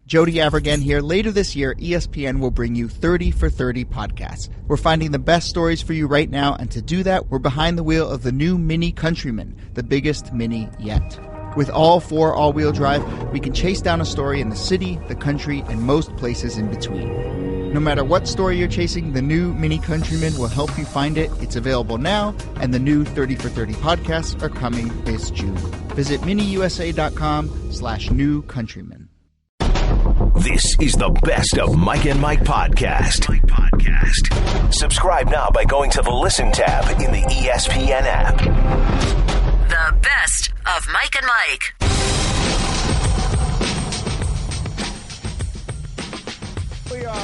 Jody Avergan here. Later this year, ESPN will bring you 30 for 30 podcasts. We're finding the best stories for you right now, and to do that, we're behind the wheel of the new Mini Countryman, the biggest Mini yet. With all 4 all-wheel drive, we can chase down a story in the city, the country, and most places in between. No matter what story you're chasing, the new Mini Countryman will help you find it. It's available now, and the new 30 for 30 podcasts are coming this June. Visit miniusa.com/new countryman. This is the Best of Mike and Mike podcast. Subscribe now by going to the Listen tab in the ESPN app. The Best of Mike and Mike.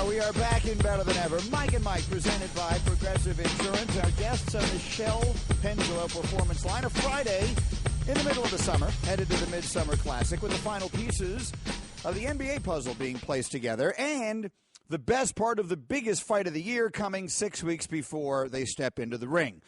We are back in better than ever. Mike and Mike, presented by Progressive Insurance. Our guests on the Shell Pennzoil Performance Line. A Friday in the middle of the summer, headed to the Midsummer Classic with the final pieces of the NBA puzzle being placed together, and the best part of the biggest fight of the year coming 6 weeks before they step into the ring.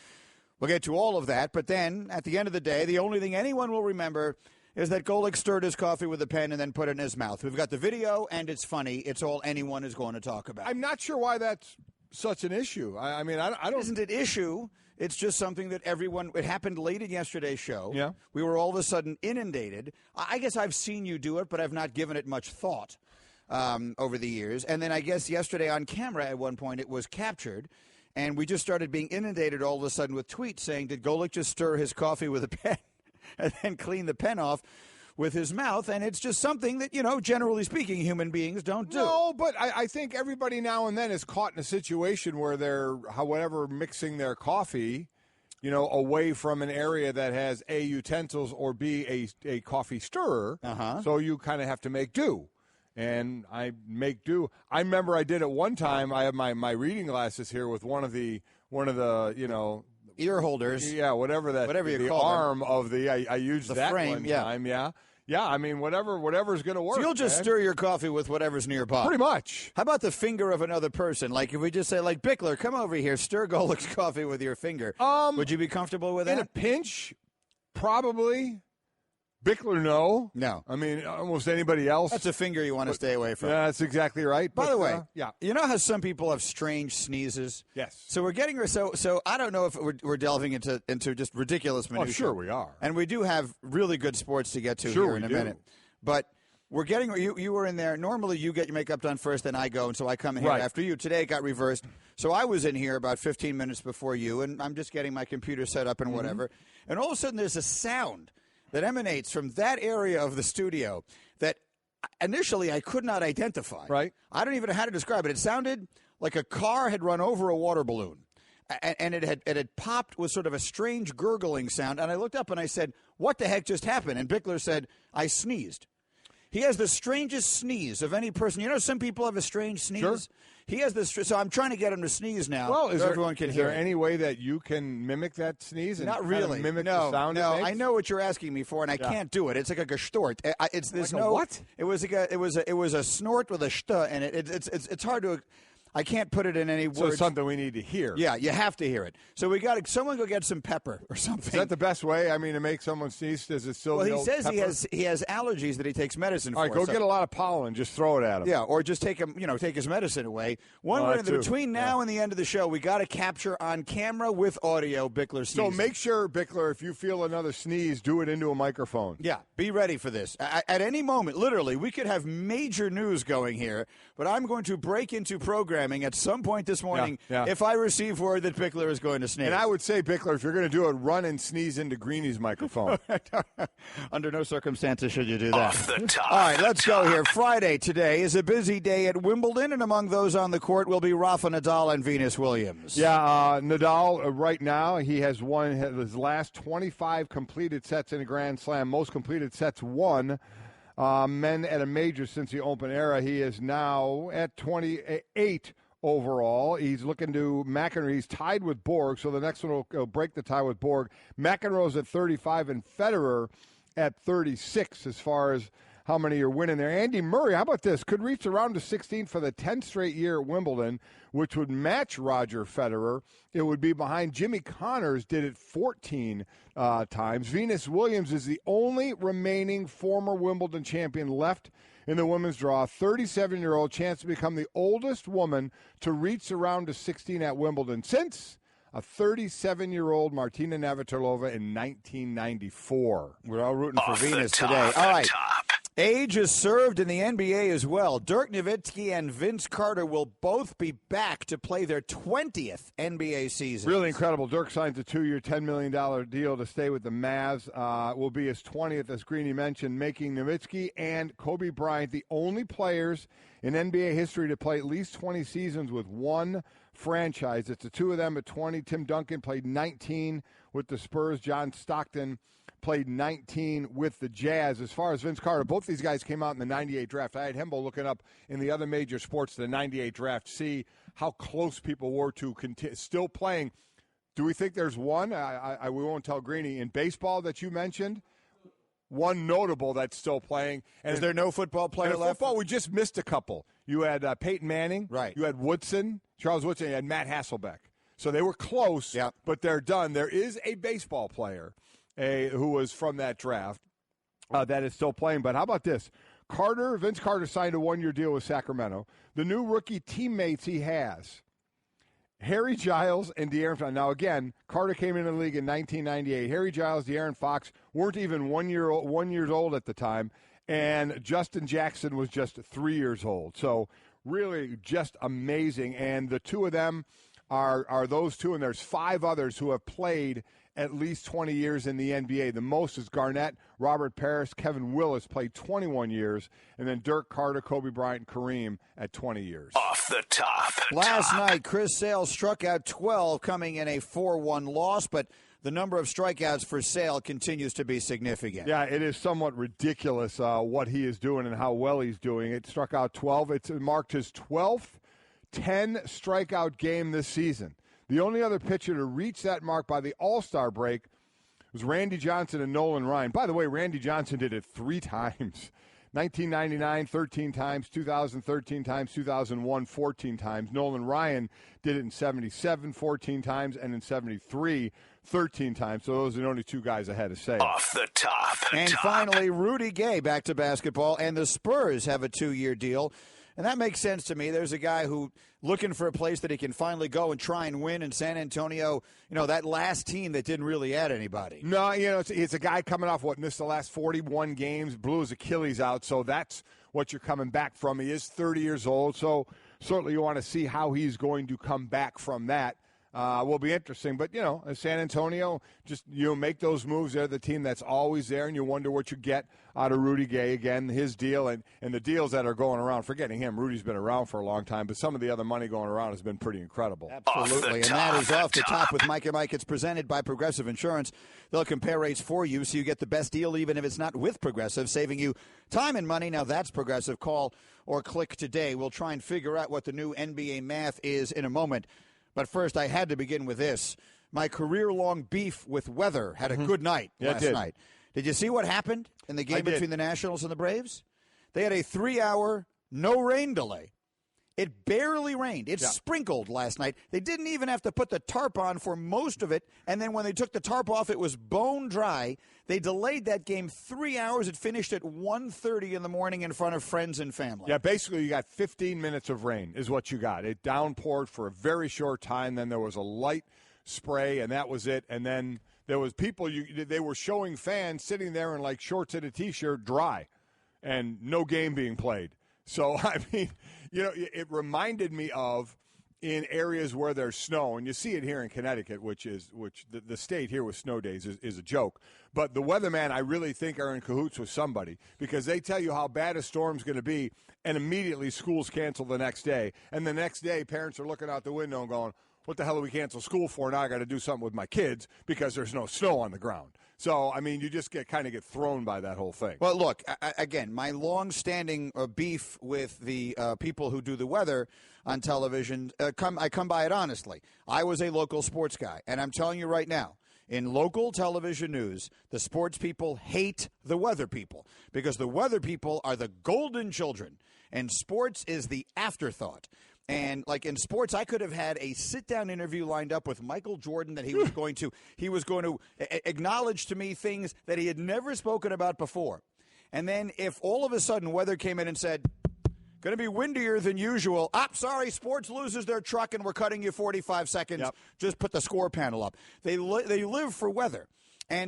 We'll get to all of that, but then, at the end of the day, the only thing anyone will remember is that Golic stirred his coffee with a pen and then put it in his mouth. We've got the video, and it's funny. It's all anyone is going to talk about. I'm not sure why that's such an issue. I mean, I don't... Isn't it issue? It's just something that everyone – it happened late in yesterday's show. Yeah. We were all of a sudden inundated. I guess I've seen you do it, but I've not given it much thought over the years. And then I guess yesterday on camera at one point it was captured, and we just started being inundated all of a sudden with tweets saying, did Golic just stir his coffee with a pen and then clean the pen off with his mouth? And it's just something that, generally speaking, human beings don't do. No, but I think everybody now and then is caught in a situation where they're, however, mixing their coffee, away from an area that has A, utensils, or B, a coffee stirrer. So you kind of have to make do. And I make do. I remember I did it one time. I have my reading glasses here with one of the ear holders. Yeah, whatever you the call arm them. Of the I used the that frame, one yeah. time, yeah. Yeah, I mean whatever's going to work. So you'll just stir your coffee with whatever's nearby. Pretty much. How about the finger of another person? Like if we just say, like, Bickler, come over here, stir Golic's coffee with your finger. Would you be comfortable with that? In a pinch, probably. Bickler, no. No. I mean, almost anybody else. That's a finger you want to stay away from. Yeah, that's exactly right. By the way, yeah. You know how some people have strange sneezes? Yes. So we're getting so I don't know if we're delving into just ridiculous minutiae. Oh, sure we are. And we do have really good sports to get to here in a minute. But we're getting you were in there. Normally you get your makeup done first, then I go, and so I come in here after you. Today it got reversed. So I was in here about 15 minutes before you, and I'm just getting my computer set up and whatever. And all of a sudden there's a sound that emanates from that area of the studio that initially I could not identify. Right. I don't even know how to describe it. It sounded like a car had run over a water balloon, and it had popped with sort of a strange gurgling sound. And I looked up and I said, what the heck just happened? And Bickler said, I sneezed. He has the strangest sneeze of any person. You know, some people have a strange sneeze. Sure. He has this. So I'm trying to get him to sneeze now. Well, so everyone can hear. Is there any way that you can mimic that sneeze? And not really. Mimic the sound. No, it makes? I know what you're asking me for, and I can't do it. It's like a gestort. What? It was a snort with a st in it. It's hard to. I can't put it in any words. So it's something we need to hear. Yeah, you have to hear it. So we got someone go get some pepper or something. Is that the best way? I mean, to make someone sneeze, does it still? Well, he says he has allergies that he takes medicine for. All right, go get a lot of pollen. Just throw it at him. Yeah, or just take his medicine away. One way between now and the end of the show, we got to capture on camera with audio Bickler sneezing. So make sure, Bickler, if you feel another sneeze, do it into a microphone. Yeah, be ready for this. At any moment, literally, we could have major news going here, but I'm going to break into programming at some point this morning if I receive word that Bickler is going to sneeze. And I would say, Bickler, if you're going to do it, run and sneeze into Greeny's microphone. Under no circumstances should you do that. Off the top. All right, let's go here. Friday today is a busy day at Wimbledon, and among those on the court will be Rafa Nadal and Venus Williams. Yeah, Nadal right now, he has won his last 25 completed sets in a Grand Slam. Most completed sets won. Men at a major since the Open era. He is now at 28 overall. He's looking to McEnroe. He's tied with Borg, so the next one will break the tie with Borg. McEnroe's at 35 and Federer at 36 as far as how many are winning there. Andy Murray, how about this? Could reach the round of 16 for the 10th straight year at Wimbledon, which would match Roger Federer. It would be behind Jimmy Connors, did it 14 times. Venus Williams is the only remaining former Wimbledon champion left in the women's draw. 37-year-old, chance to become the oldest woman to reach the round of 16 at Wimbledon since a 37-year-old Martina Navratilova in 1994. We're all rooting for Off Venus the top, today. the All right. top. Age is served in the NBA as well. Dirk Nowitzki and Vince Carter will both be back to play their 20th NBA season. Really incredible. Dirk signs a 2-year, $10 million deal to stay with the Mavs. Will be his 20th, as Greeny mentioned, making Nowitzki and Kobe Bryant the only players in NBA history to play at least 20 seasons with one franchise. It's the two of them at 20. Tim Duncan played 19 with the Spurs. John Stockton played 19 with the Jazz. As far as Vince Carter, both these guys came out in the 98 draft. I had Hembo looking up in the other major sports the 98 draft, see how close people were to still playing. Do we think there's one? We won't tell Greeny. In baseball that you mentioned, one notable that's still playing. And is there no football player left? Football, we just missed a couple. You had Peyton Manning. Right. You had Woodson, Charles Woodson. You had Matt Hasselbeck. So they were close, but they're done. There is a baseball player who was from that draft that is still playing. But how about this? Vince Carter signed a 1-year deal with Sacramento. The new rookie teammates he has, Harry Giles and De'Aaron Fox. Now, again, Carter came into the league in 1998. Harry Giles, De'Aaron Fox weren't even 1 year old at the time, and Justin Jackson was just 3 years old. So really just amazing. And the two of them are those two, and there's 5 others who have played at least 20 years in the NBA. The most is Garnett, Robert Parrish, Kevin Willis played 21 years, and then Dirk, Carter, Kobe Bryant, Kareem at 20 years. Off the top. Last night, Chris Sale struck out 12, coming in a 4-1 loss, but the number of strikeouts for Sale continues to be significant. Yeah, it is somewhat ridiculous what he is doing and how well he's doing. It struck out 12. It marked his 12th 10-strikeout game this season. The only other pitcher to reach that mark by the All-Star break was Randy Johnson and Nolan Ryan. By the way, Randy Johnson did it 3 times. 1999, 13 times. 2000, 13 times. 2001, 14 times. Nolan Ryan did it in 77, 14 times, and in 73, 13 times. So those are the only 2 guys ahead of Sale. Off the top. And finally, Rudy Gay back to basketball, and the Spurs have a 2-year deal. And that makes sense to me. There's a guy who looking for a place that he can finally go and try and win in San Antonio. You know, that last team that didn't really add anybody. No, it's a guy coming off missed the last 41 games, blew his Achilles out. So that's what you're coming back from. He is 30 years old. So certainly you want to see how he's going to come back from that. Will be interesting. But, San Antonio, just, make those moves. They're the team that's always there, and you wonder what you get out of Rudy Gay. Again, his deal and the deals that are going around. Forgetting him, Rudy's been around for a long time, but some of the other money going around has been pretty incredible. Absolutely. And that is Off the Top with Mike and Mike. It's presented by Progressive Insurance. They'll compare rates for you so you get the best deal, even if it's not with Progressive, saving you time and money. Now that's Progressive. Call or click today. We'll try and figure out what the new NBA math is in a moment. But first, I had to begin with this. My career-long beef with weather had a good night last night. Did you see what happened in the game between the Nationals and the Braves? They had a 3-hour no-rain delay. It barely rained. It sprinkled last night. They didn't even have to put the tarp on for most of it, and then when they took the tarp off, it was bone dry. They delayed that game 3 hours. It finished at 1:30 in the morning in front of friends and family. Yeah, basically you got 15 minutes of rain is what you got. It downpoured for a very short time. Then there was a light spray, and that was it. And then there was people, they were showing fans sitting there in like shorts and a T-shirt dry and no game being played. So, I mean, it reminded me of in areas where there's snow, and you see it here in Connecticut, which the state here with snow days is a joke. But the weatherman, I really think, are in cahoots with somebody because they tell you how bad a storm's going to be, and immediately schools cancel the next day. And the next day, parents are looking out the window and going, what the hell do we cancel school for? Now I got to do something with my kids because there's no snow on the ground. So, I mean, you just get thrown by that whole thing. Well, look, again, my long-standing beef with the people who do the weather on television, I come by it honestly. I was a local sports guy, and I'm telling you right now, in local television news, the sports people hate the weather people because the weather people are the golden children, and sports is the afterthought. And like in sports, I could have had a sit-down interview lined up with Michael Jordan that he was going to acknowledge to me things that he had never spoken about before. And then if all of a sudden weather came in and said, going to be windier than usual. Sorry, sports loses their truck and we're cutting you 45 seconds. Yep. Just put the score panel up. They live for weather.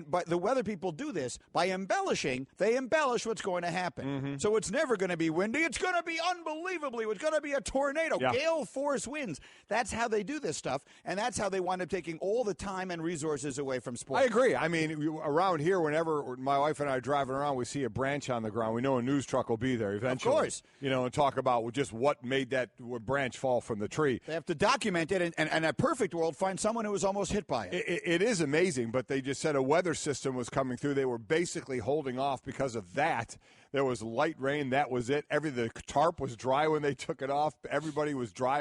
But the weather people do this by embellishing. They embellish what's going to happen. Mm-hmm. So it's never going to be windy. It's going to be unbelievably. It's going to be a tornado, gale force winds. That's how they do this stuff, and that's how they wind up taking all the time and resources away from sports. I agree. I mean, around here, whenever my wife and I are driving around, we see a branch on the ground. We know a news truck will be there eventually. Of course. And talk about just what made that branch fall from the tree. They have to document it, and in a perfect world, find someone who was almost hit by it. It is amazing, but they just said a weather system was coming through. They were basically holding off because of that. There was light rain. That was it. The tarp was dry when they took it off. Everybody was dry.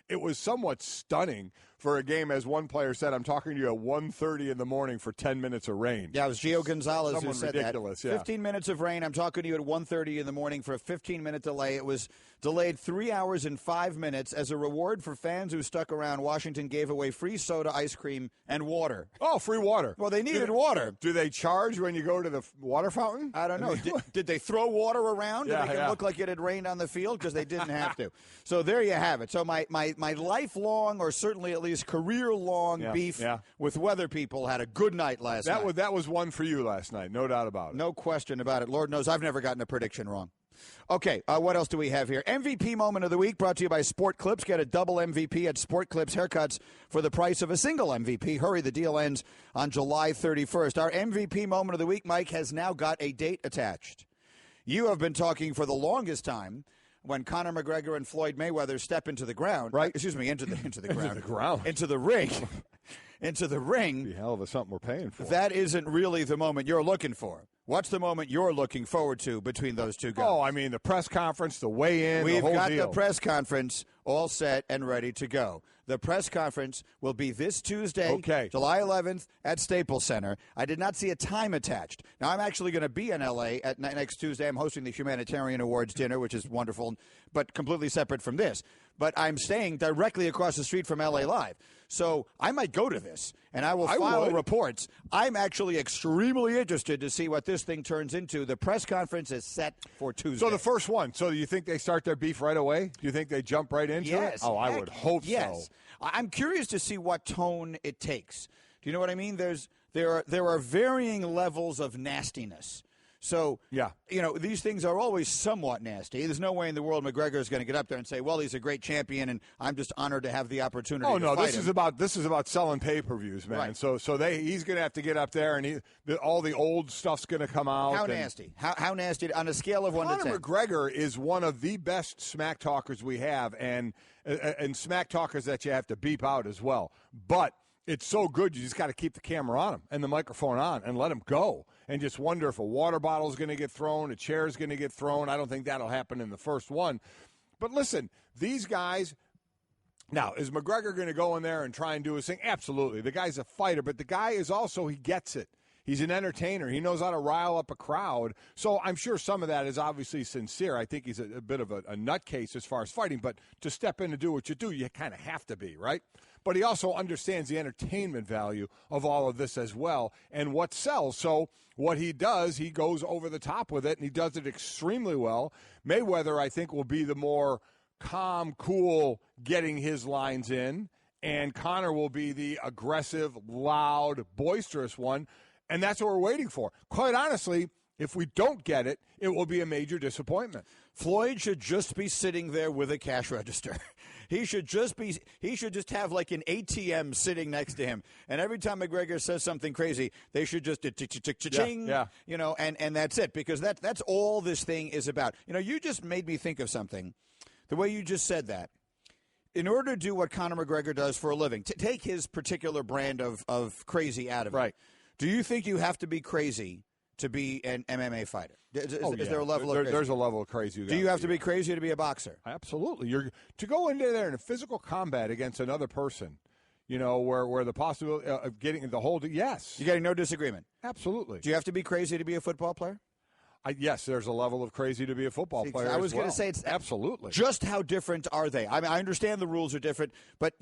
It was somewhat stunning for a game, as one player said. I'm talking to you at 1:30 in the morning for 10 minutes of rain. Yeah, it was Gio Gonzalez who said ridiculous, that. Yeah. 15 minutes of rain. I'm talking to you at 1:30 in the morning for a 15-minute delay. It was delayed 3 hours and 5 minutes. As a reward for fans who stuck around, Washington gave away free soda, ice cream, and water. Oh, free water. Well, they needed water. Do they charge when you go to the water fountain? I don't know. Did they throw water around to make it yeah. look like it had rained on the field? Because they didn't have to. So there you have it. So my lifelong, or certainly at least career-long beef with weather people had a good night last night. That was one for you last night, no doubt about it. No question about it. Lord knows I've never gotten a prediction wrong. Okay, what else do we have here? MVP Moment of the Week brought to you by Sport Clips. Get a double MVP at Sport Clips haircuts for the price of a single MVP. Hurry, the deal ends on July 31st. Our MVP Moment of the Week, Mike, has now got a date attached. You have been talking for the longest time when Conor McGregor and Floyd Mayweather step into the ground. Right. Excuse me, into the ground. Into the ground. Into the ring. Into the ring. Be hell of a something we're paying for. That isn't really the moment you're looking for. What's the moment you're looking forward to between those two guys? Oh, I mean, the press conference, the weigh-in, We've the whole got deal. the press conference all set and ready to go. The press conference will be this Tuesday, July 11th at Staples Center. I did not see a time attached. Now, I'm actually going to be in L.A. Next Tuesday. I'm hosting the Humanitarian Awards dinner, which is wonderful, but completely separate from this. But I'm staying directly across the street from L.A. Live. So I might go to this, and I will file reports. I'm actually extremely interested to see what this thing turns into. The press conference is set for Tuesday. So the first one. So do you think they start their beef right away? Do you think they jump right into it? Oh, I would hope so. I'm curious to see what tone it takes. Do you know what I mean? There are varying levels of nastiness. So, these things are always somewhat nasty. There's no way in the world McGregor is going to get up there and say, well, he's a great champion, and I'm just honored to have the opportunity to fight him. This is about selling pay-per-views, man. Right. So he's going to have to get up there, and all the old stuff's going to come out. How nasty? How nasty on a scale of 1 to 10? Conor McGregor is one of the best smack talkers we have, and smack talkers that you have to beep out as well. But it's so good, you just got to keep the camera on him and the microphone on and let him go. And just wonder if a water bottle is going to get thrown, a chair is going to get thrown. I don't think that'll happen in the first one. But listen, these guys, now, is McGregor going to go in there and try and do his thing? Absolutely. The guy's a fighter, but the guy is also, he gets it. He's an entertainer. He knows how to rile up a crowd. So I'm sure some of that is obviously sincere. I think he's a bit of a nutcase as far as fighting. But to step in and do what you do, you kind of have to be, right? But he also understands the entertainment value of all of this as well and what sells. So what he does, he goes over the top with it, and he does it extremely well. Mayweather, I think, will be the more calm, cool, getting his lines in. And Conor will be the aggressive, loud, boisterous one. And that's what we're waiting for. Quite honestly, if we don't get it, it will be a major disappointment. Floyd should just be sitting there with a cash register. He should just have like an ATM sitting next to him. And every time McGregor says something crazy, they should just cha-ching, and that's it, because that's all this thing is about. You just made me think of something. The way you just said that. In order to do what Conor McGregor does for a living, to take his particular brand of crazy out of it. Right. Do you think you have to be crazy to be an MMA fighter? Is there a level of crazy? There's a level of crazy. Do you have to be crazy to be a boxer? Absolutely. To go into there in a physical combat against another person, where the possibility of getting the hold, yes. You're getting no disagreement? Absolutely. Do you have to be crazy to be a football player? Yes, there's a level of crazy to be a football player. I was going to say it's absolutely. Just how different are they? I mean, I understand the rules are different, but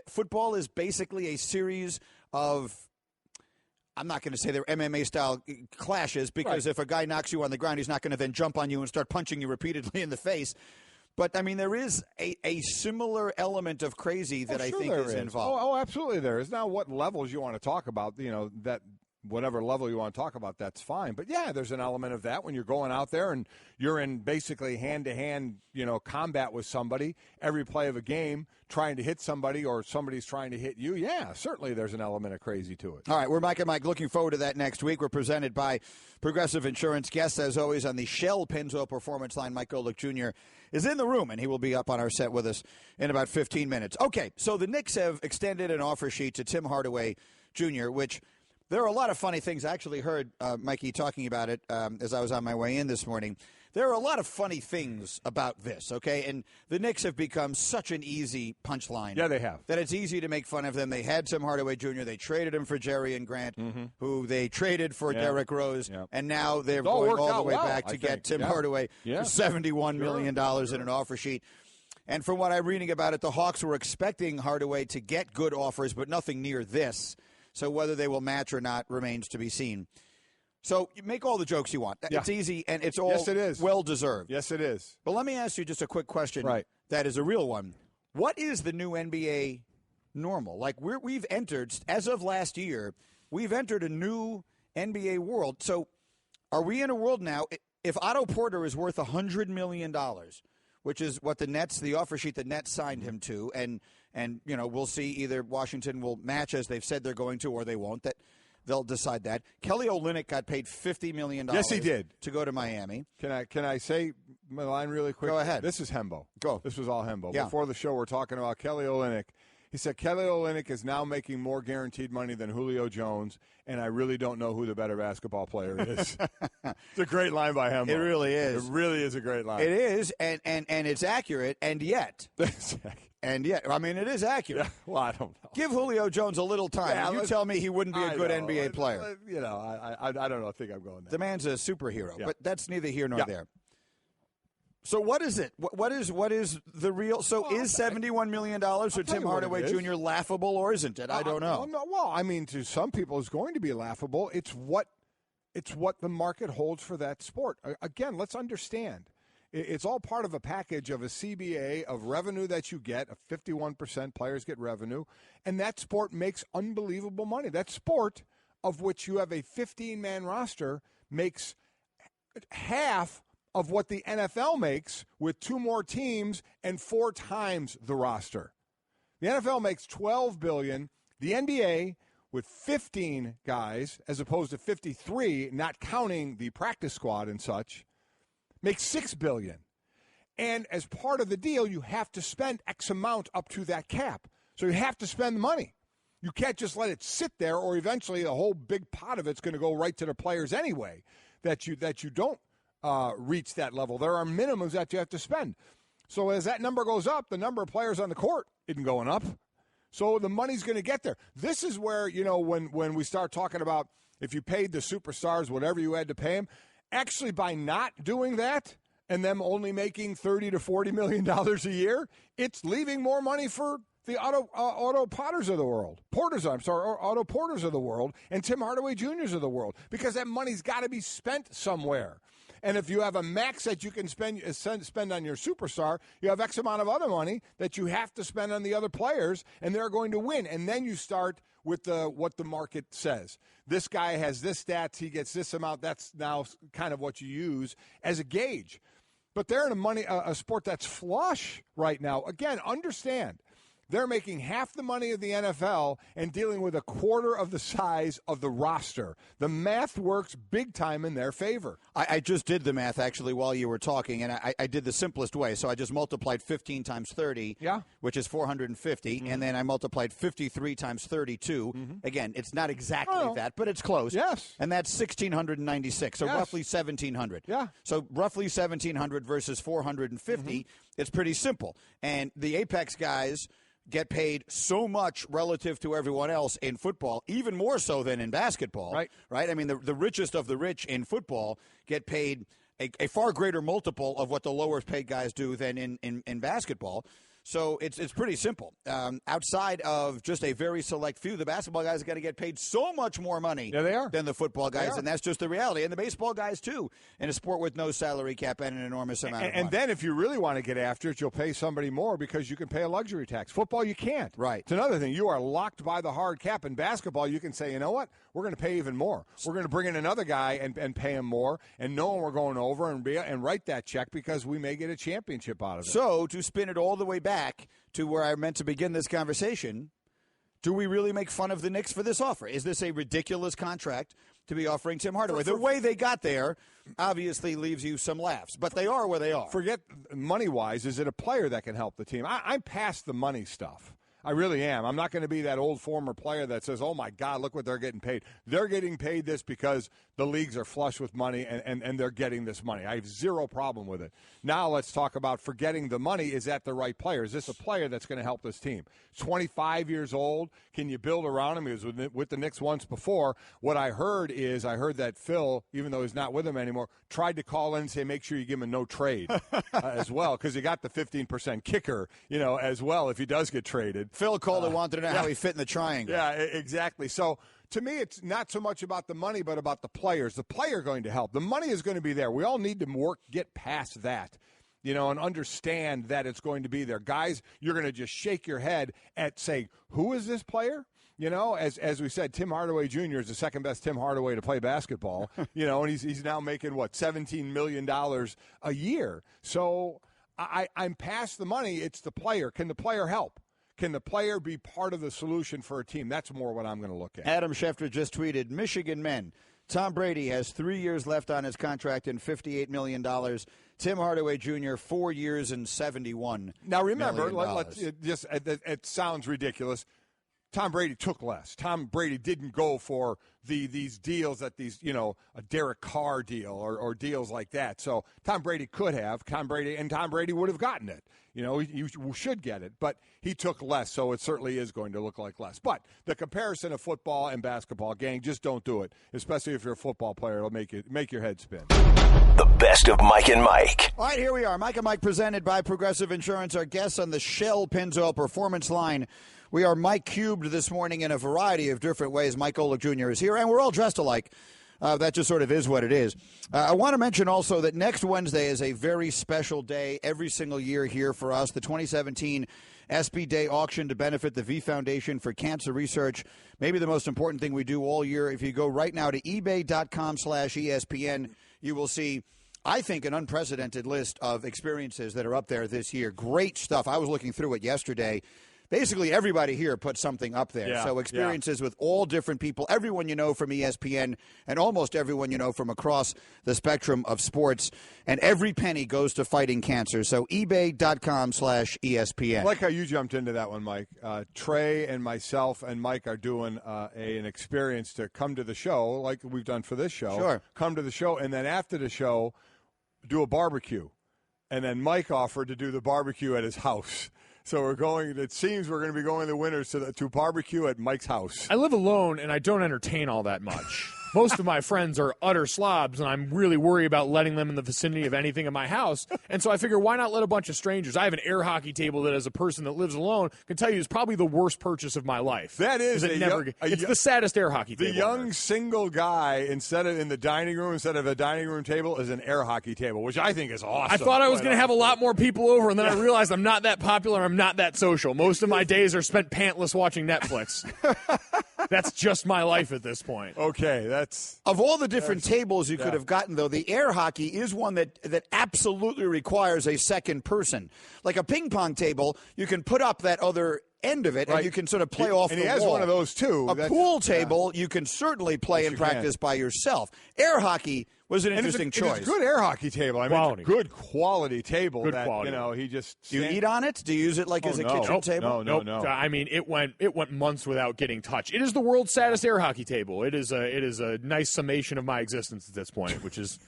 football is basically a series of I'm not going to say they're MMA-style clashes because if a guy knocks you on the ground, he's not going to then jump on you and start punching you repeatedly in the face. But, I mean, there is a similar element of crazy that I think is involved. Oh, absolutely there is. Now, what levels you want to talk about, that whatever level you want to talk about, that's fine. But, yeah, there's an element of that when you're going out there and you're in basically hand-to-hand, combat with somebody, every play of a game, trying to hit somebody or somebody's trying to hit you. Yeah, certainly there's an element of crazy to it. All right, we're Mike and Mike. Looking forward to that next week. We're presented by Progressive Insurance. Guests, as always, on the Shell Pennzoil Performance Line. Mike Golic Jr. is in the room, and he will be up on our set with us in about 15 minutes. Okay, so the Knicks have extended an offer sheet to Tim Hardaway Jr., which there are a lot of funny things. I actually heard Mikey talking about it as I was on my way in this morning. There are a lot of funny things about this, okay? And the Knicks have become such an easy punchline. Yeah, they have. That it's easy to make fun of them. They had Tim Hardaway Jr. They traded him for Jerry and Grant, who they traded for Derrick Rose. Yeah. And now they're going all the way back to get Tim Hardaway for $71 million in an offer sheet. And from what I'm reading about it, the Hawks were expecting Hardaway to get good offers, but nothing near this. So whether they will match or not remains to be seen. So you make all the jokes you want. It's easy, and it's all well-deserved. Yes, it is. But let me ask you just a quick question that is a real one. What is the new NBA normal? Like, we've entered, as of last year, we've entered a new NBA world. So are we in a world now, if Otto Porter is worth $100 million, which is what the offer sheet the Nets signed him to, and we'll see either Washington will match as they've said they're going to or they won't. They'll decide that. Kelly Olynyk got paid $50 million. Yes, he did. To go to Miami. Can I say my line really quick? Go ahead. This is Hembo. Go. This was all Hembo. Yeah. Before the show, we're talking about Kelly Olynyk. He said, Kelly Olynyk is now making more guaranteed money than Julio Jones, and I really don't know who the better basketball player is. It's a great line by Hembo. It really is. It really is a great line. It is, and it's accurate, and yet. I mean, it is accurate. Yeah, well, I don't know. Give Julio Jones a little time. Yeah, you tell me he wouldn't be a good NBA player. I don't know. I think I'm going there. The man's a superhero, but that's neither here nor there. So what is it? What is the real? So is $71 million for Tim Hardaway Jr. laughable or isn't it? I don't know. No, well, I mean, to some people, it's going to be laughable. It's what the market holds for that sport. Again, let's understand. It's all part of a package of a CBA of revenue that you get. 51% players get revenue, and that sport makes unbelievable money. That sport, of which you have a 15-man roster, makes half of what the NFL makes with 2 more teams and 4 times the roster. The NFL makes $12 billion. The NBA, with 15 guys as opposed to 53, not counting the practice squad and such, makes $6 billion. And as part of the deal, you have to spend X amount up to that cap. So you have to spend the money. You can't just let it sit there, or eventually a whole big pot of it's going to go right to the players anyway, that you don't reach that level. There are minimums that you have to spend. So as that number goes up, the number of players on the court isn't going up. So the money's going to get there. This is where, when we start talking about if you paid the superstars whatever you had to pay them, actually by not doing that and them only making $30 to $40 million a year, it's leaving more money for the Otto Porters of the world. Otto Porters of the world and Tim Hardaway Jr.'s of the world, because that money's got to be spent somewhere. And if you have a max that you can spend on your superstar, you have X amount of other money that you have to spend on the other players, and they're going to win. And then you start with what the market says. This guy has this stats, he gets this amount. That's now kind of what you use as a gauge. But they're in a sport that's flush right now. Again, understand. They're making half the money of the NFL and dealing with a quarter of the size of the roster. The math works big time in their favor. I just did the math, actually, while you were talking, and I did the simplest way. So I just multiplied 15 times 30, which is 450, and then I multiplied 53 times 32. Again, it's not exactly that, but it's close. Yes. And that's 1,696, so roughly 1,700. Yeah. So roughly 1,700 versus 450, it's pretty simple. And the Apex guys get paid so much relative to everyone else in football, even more so than in basketball. Right? I mean, the richest of the rich in football get paid a far greater multiple of what the lower paid guys do than in basketball. So it's pretty simple. Outside of just a very select few, the basketball guys are going to get paid so much more money than the football guys, and that's just the reality. And the baseball guys, too, in a sport with no salary cap and an enormous amount of money. And then if you really want to get after it, you'll pay somebody more because you can pay a luxury tax. Football, you can't. Right. It's another thing. You are locked by the hard cap. In basketball, you can say, you know what? We're going to pay even more. We're going to bring in another guy and pay him more, and know we're going over and write that check because we may get a championship out of it. So to spin it all the way back to where I meant to begin this conversation, do we really make fun of the Knicks for this offer? Is this a ridiculous contract to be offering Tim Hardaway? The way they got there obviously leaves you some laughs, but they are where they are. Forget money-wise. Is it a player that can help the team? I'm past the money stuff. I really am. I'm not going to be that old former player that says, oh, my God, look what they're getting paid. They're getting paid this because the leagues are flush with money and they're getting this money. I have zero problem with it. Now let's talk about forgetting the money. Is that the right player? Is this a player that's going to help this team? 25 years old. Can you build around him? He was with the Knicks once before. What I heard that Phil, even though he's not with him anymore, tried to call in and say, make sure you give him a no trade as well, because he got the 15% kicker, as well if he does get traded. Phil called and wanted to know how he fit in the triangle. Yeah, exactly. So to me, it's not so much about the money, but about the players. The player going to help. The money is going to be there. We all need to get past that, and understand that it's going to be there. Guys, you're going to just shake your head at saying, who is this player? As we said, Tim Hardaway Jr. is the second best Tim Hardaway to play basketball, and he's now making, $17 million a year. So I'm past the money. It's the player. Can the player help? Can the player be part of the solution for a team? That's more what I'm going to look at. Adam Schefter just tweeted, Michigan men, Tom Brady has 3 years left on his contract and $58 million. Tim Hardaway Jr., 4 years and $71 Now, remember, million. it sounds ridiculous. Tom Brady took less. Tom Brady didn't go for these deals that a Derek Carr deal or deals like that. So Tom Brady could have. Tom Brady would have gotten it. You should get it, but he took less, so it certainly is going to look like less. But the comparison of football and basketball, gang, just don't do it, especially if you're a football player. It'll make your head spin. The best of Mike and Mike. All right, here we are. Mike and Mike presented by Progressive Insurance. Our guests on the Shell Pennzoil Performance Line. We are Mike cubed this morning in a variety of different ways. Mike Golic Jr. is here, and we're all dressed alike. That just sort of is what it is. I want to mention also that next Wednesday is a very special day every single year here for us, the 2017 SB Day auction to benefit the V Foundation for Cancer Research. Maybe the most important thing we do all year. If you go right now to ebay.com/ESPN, you will see, I think, an unprecedented list of experiences that are up there this year. Great stuff. I was looking through it yesterday. Basically, everybody here put something up there. So experiences with all different people, everyone you know from ESPN and almost everyone you know from across the spectrum of sports. And every penny goes to fighting cancer. So ebay.com/ESPN. I like how you jumped into that one, Mike. Trey and myself and Mike are doing an experience to come to the show like we've done for this show. Sure. Come to the show, and then after the show, do a barbecue. And then Mike offered to do the barbecue at his house. So it seems we're going to be going the winners to barbecue at Mike's house. I live alone, and I don't entertain all that much. Most of my friends are utter slobs, and I'm really worried about letting them in the vicinity of anything in my house. And so I figure, why not let a bunch of strangers? I have an air hockey table that, as a person that lives alone, can tell you is probably the worst purchase of my life. That is it's the saddest air hockey table. The young single guy, instead of a dining room table, is an air hockey table, which I think is awesome. I thought I was going to have a lot more people over, and then I realized I'm not that popular. I'm not that social. Most of my days are spent pantless watching Netflix. That's just my life at this point. Okay, of all the different tables you could have gotten, though, the air hockey is one that absolutely requires a second person. Like a ping pong table, you can put up that other end of it, and you can sort of play off the wall. And he has one of those, too. A pool table, you can certainly play and practice by yourself. Air hockey was an interesting choice. It's a good air hockey table. I mean, it's a good quality table. Good quality. He just... Do you eat on it? Do you use it as a kitchen table? No. I mean, it went months without getting touched. It is the world's saddest air hockey table. It is a nice summation of my existence at this point, which is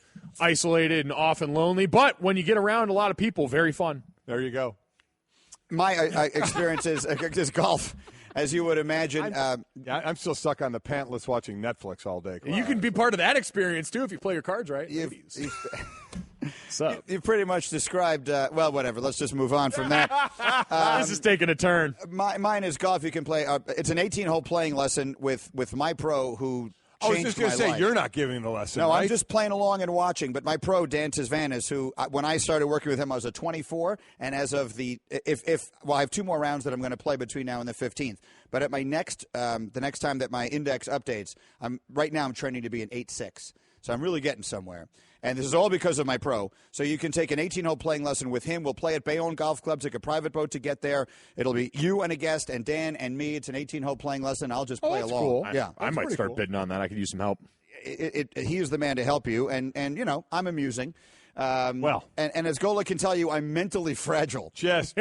isolated and often lonely. But when you get around a lot of people, very fun. There you go. My experience is golf. as you would imagine. I'm still stuck on the pantless watching Netflix all day. You can be part of that experience, too, if you play your cards right. You've pretty much described, well, whatever. Let's just move on from that. This is taking a turn. Mine is golf. You can play. It's an 18-hole playing lesson with my pro who I was just going to say, you're not giving the lesson, No, right? I'm just playing along and watching. But my pro, Dan Tisvanis, who, when I started working with him, I was a 24. And as of I have 2 more rounds that I'm going to play between now and the 15th. But at my the next time that my index updates, right now I'm trending to be an 8-6. So I'm really getting somewhere. And this is all because of my pro. So you can take an 18-hole playing lesson with him. We'll play at Bayonne Golf Club. Take a private boat to get there. It'll be you and a guest and Dan and me. It's an 18-hole playing lesson. I'll just play along. Cool. Yeah, I might start bidding on that. I could use some help. He is the man to help you. And I'm amusing. And as Golic can tell you, I'm mentally fragile. Just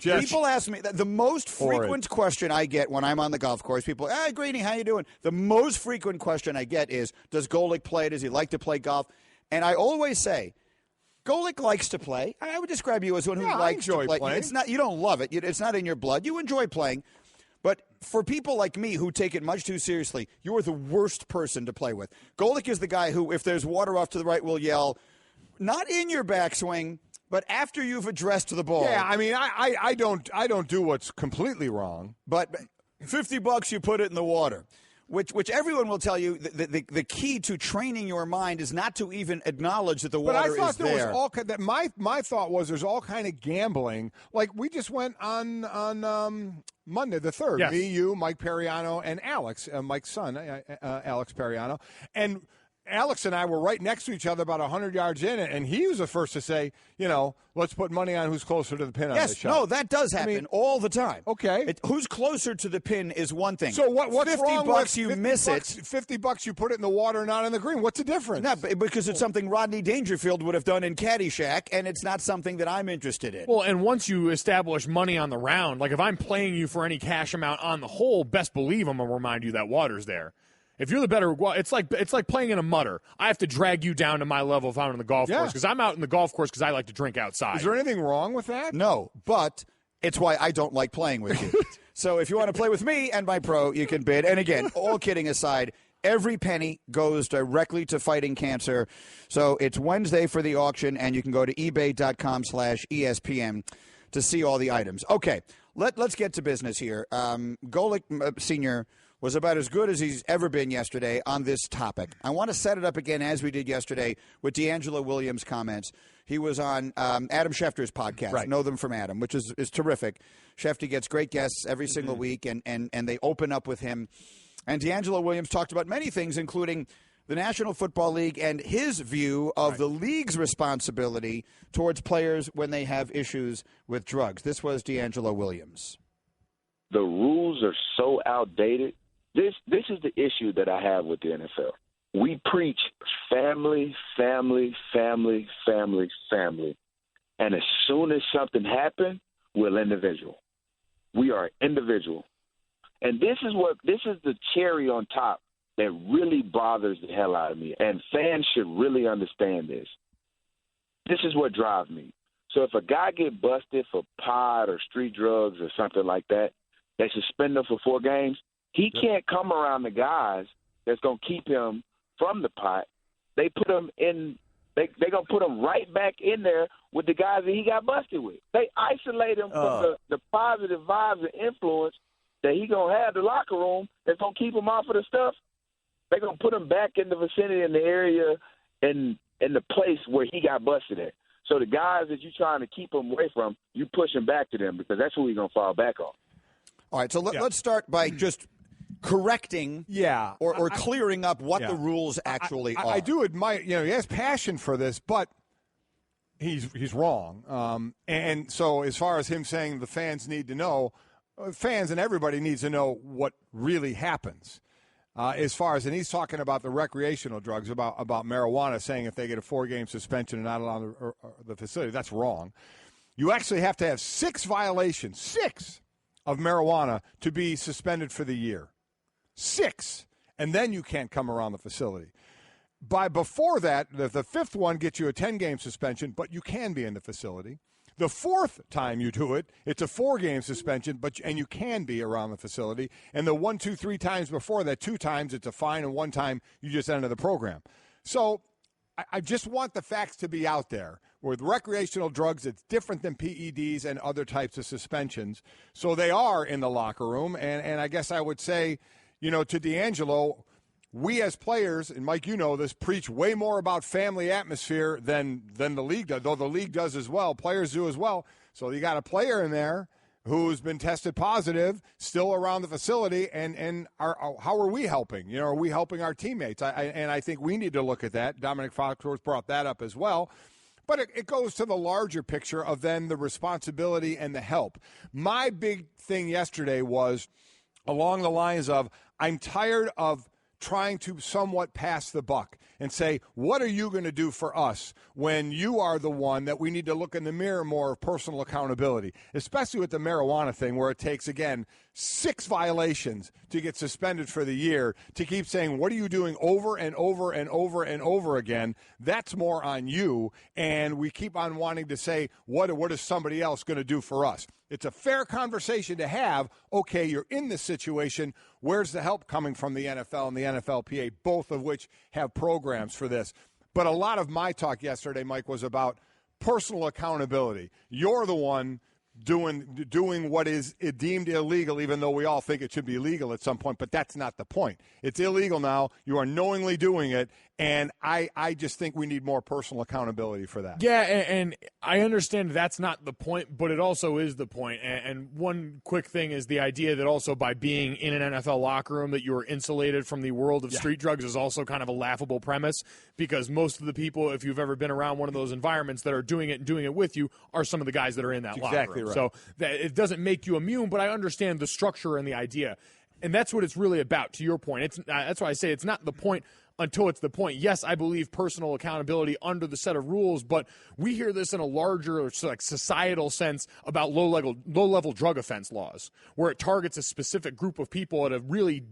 people ask me the most frequent question I get when I'm on the golf course. People, Greeny, how you doing? The most frequent question I get is, does Golic play? Does he like to play golf? And I always say, Golic likes to play. I would describe you as one who likes to play. Playing. It's not, you don't love it. It's not in your blood. You enjoy playing. But for people like me who take it much too seriously, you are the worst person to play with. Golic is the guy who, if there's water off to the right, will yell, not in your backswing, but after you've addressed the ball. Yeah, I mean, I don't do what's completely wrong. But $50, you put it in the water. Which everyone will tell you the key to training your mind is not to even acknowledge that the water is there. But I thought there was all that. My thought was there's all kind of gambling. Like we just went on Monday the 3rd. Yes. Me, you, Mike Periano, and Alex, Mike's son, Alex Periano, and Alex and I were right next to each other about 100 yards in, and he was the first to say, let's put money on who's closer to the pin on this shot. No, that does happen all the time. Okay. Who's closer to the pin is one thing. So what's wrong with $50 you miss it. $50 you put it in the water, not in the green. What's the difference? No, because it's something Rodney Dangerfield would have done in Caddyshack, and it's not something that I'm interested in. Well, and once you establish money on the round, like if I'm playing you for any cash amount on the hole, best believe I'm going to remind you that water's there. If you're the better, it's like playing in a mutter. I have to drag you down to my level if I'm on the golf course because I'm out in the golf course because I like to drink outside. Is there anything wrong with that? No, but it's why I don't like playing with you. So if you want to play with me and my pro, you can bid. And again, all kidding aside, every penny goes directly to fighting cancer. So it's Wednesday for the auction, and you can go to ebay.com/ESPN to see all the items. Okay, let's get to business here. Golic Sr. was about as good as he's ever been yesterday on this topic. I want to set it up again as we did yesterday with D'Angelo Williams' comments. He was on Adam Schefter's podcast, right. Know Them From Adam, which is terrific. Schefter gets great guests every single week, and they open up with him. And D'Angelo Williams talked about many things, including the National Football League and his view of the league's responsibility towards players when they have issues with drugs. This was D'Angelo Williams. The rules are so outdated. This is the issue that I have with the NFL. We preach family, family, family, family, family. And as soon as something happens, we're individual. We are individual. And this is the cherry on top that really bothers the hell out of me. And fans should really understand this. This is what drives me. So if a guy get busted for pot or street drugs or something like that, they suspend him for 4 games. He can't come around the guys that's going to keep him from the pot. They put him in – they're going to put him right back in there with the guys that he got busted with. They isolate him from the positive vibes and influence that he going to have in the locker room that's going to keep him off of the stuff. They're going to put him back in the vicinity, in the area, in the place where he got busted at. So the guys that you're trying to keep him away from, you push him back to them because that's who he's going to fall back on. All right, so let's start by just correcting or clearing up what the rules actually are. I do admire, he has passion for this, but he's wrong. And so as far as him saying the fans need to know, fans and everybody needs to know what really happens. As far as, and he's talking about the recreational drugs, about marijuana, saying if they get a 4-game suspension and not allowed the facility, that's wrong. You actually have to have 6 violations, 6 of marijuana to be suspended for the year. 6. And then you can't come around the facility. Before that, the 5th one gets you a 10-game suspension, but you can be in the facility. The fourth time you do it, it's a 4-game suspension, and you can be around the facility. And the 1, 2, 3 times before that, 2 times it's a fine, and 1 time you just enter the program. So I just want the facts to be out there. With recreational drugs, it's different than PEDs and other types of suspensions. So they are in the locker room. And I guess I would say, to D'Angelo, we as players, and Mike, you know this, preach way more about family atmosphere than the league does, though the league does as well. Players do as well. So you got a player in there who's been tested positive, still around the facility, and how are we helping? Are we helping our teammates? And I think we need to look at that. Dominic Foxworth brought that up as well. But it goes to the larger picture of then the responsibility and the help. My big thing yesterday was along the lines of, I'm tired of trying to somewhat pass the buck and say, what are you going to do for us when you are the one that we need to look in the mirror more of personal accountability, especially with the marijuana thing where it takes, again, 6 violations to get suspended for the year to keep saying, what are you doing over and over and over and over again? That's more on you. And we keep on wanting to say, what is somebody else going to do for us? It's a fair conversation to have. Okay, you're in this situation. Where's the help coming from the NFL and the NFLPA, both of which have programs for this? But a lot of my talk yesterday, Mike, was about personal accountability. You're the one doing what is deemed illegal, even though we all think it should be legal at some point, but that's not the point. It's illegal now. You are knowingly doing it, and I just think we need more personal accountability for that. Yeah, and I understand that's not the point, but it also is the point. And one quick thing is the idea that also by being in an NFL locker room that you are insulated from the world of street drugs is also kind of a laughable premise, because most of the people, if you've ever been around one of those environments that are doing it with you, are some of the guys that are in that locker room. Right. So it doesn't make you immune, but I understand the structure and the idea. And that's what it's really about, to your point. That's why I say it's not the point until it's the point. Yes, I believe personal accountability under the set of rules, but we hear this in a larger societal sense about low-level drug offense laws, where it targets a specific group of people at a really,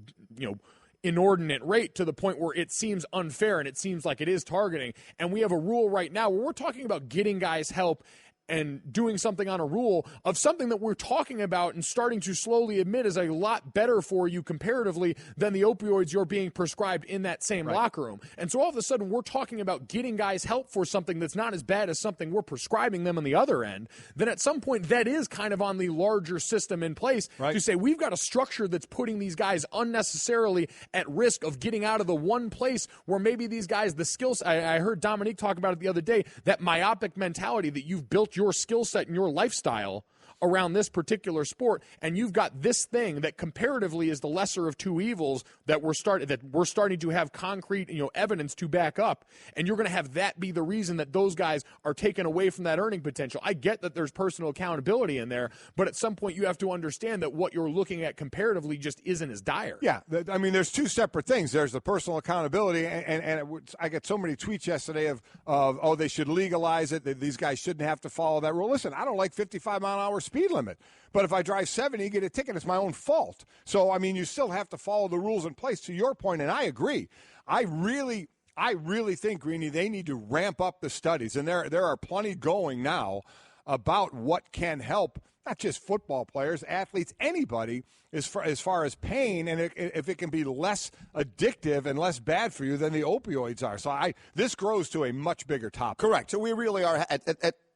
inordinate rate to the point where it seems unfair and it seems like it is targeting. And we have a rule right now where we're talking about getting guys help and doing something on a rule of something that we're talking about and starting to slowly admit is a lot better for you comparatively than the opioids you're being prescribed in that same locker room. And so all of a sudden we're talking about getting guys help for something that's not as bad as something we're prescribing them on the other end. Then at some point that is kind of on the larger system in place to say we've got a structure that's putting these guys unnecessarily at risk of getting out of the one place where maybe these guys, the skills, I heard Dominique talk about it the other day, that myopic mentality that you've built your skill set and your lifestyle around this particular sport, and you've got this thing that comparatively is the lesser of two evils that we're starting to have concrete evidence to back up, and you're going to have that be the reason that those guys are taken away from that earning potential. I get that there's personal accountability in there, but at some point you have to understand that what you're looking at comparatively just isn't as dire. Yeah, I mean, there's 2 separate things. There's the personal accountability, and I get so many tweets yesterday of they should legalize it, that these guys shouldn't have to follow that rule. Listen, I don't like 55-mile-an-hour speed limit, but if I drive 70, get a ticket, it's my own fault. So, I mean, you still have to follow the rules in place, to your point, and I agree. I really think, Greeny, they need to ramp up the studies, and there are plenty going now about what can help not just football players, athletes, anybody, as far as pain, and if it can be less addictive and less bad for you than the opioids are. So this grows to a much bigger topic. Correct. So we really are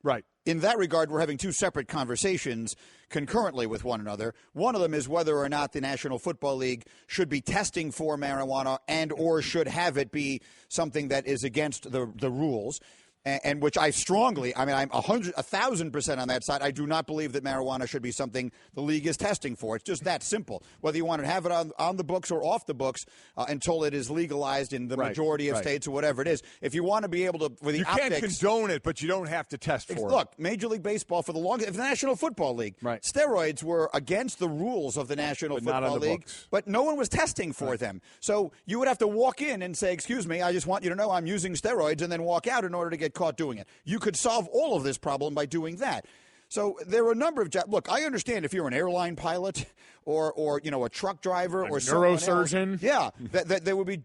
right. In that regard, we're having 2 separate conversations concurrently with one another. One of them is whether or not the National Football League should be testing for marijuana and or should have it be something that is against the rules. And which I'm 1,000% on that side. I do not believe that marijuana should be something the league is testing for. It's just that simple. Whether you want to have it on the books or off the books until it is legalized in the majority of states or whatever it is. If you want to be able to, for the optics, you can't condone it, but you don't have to test for it. Look, Major League Baseball for the longest, the National Football League, steroids were against the rules of the National Football League, but no one was testing for them. So you would have to walk in and say, "Excuse me, I just want you to know I'm using steroids," and then walk out in order to get caught doing it. You could solve all of this problem by doing that. So there are a number of jobs. Look, I understand if you're an airline pilot or a truck driver or neurosurgeon. That there would be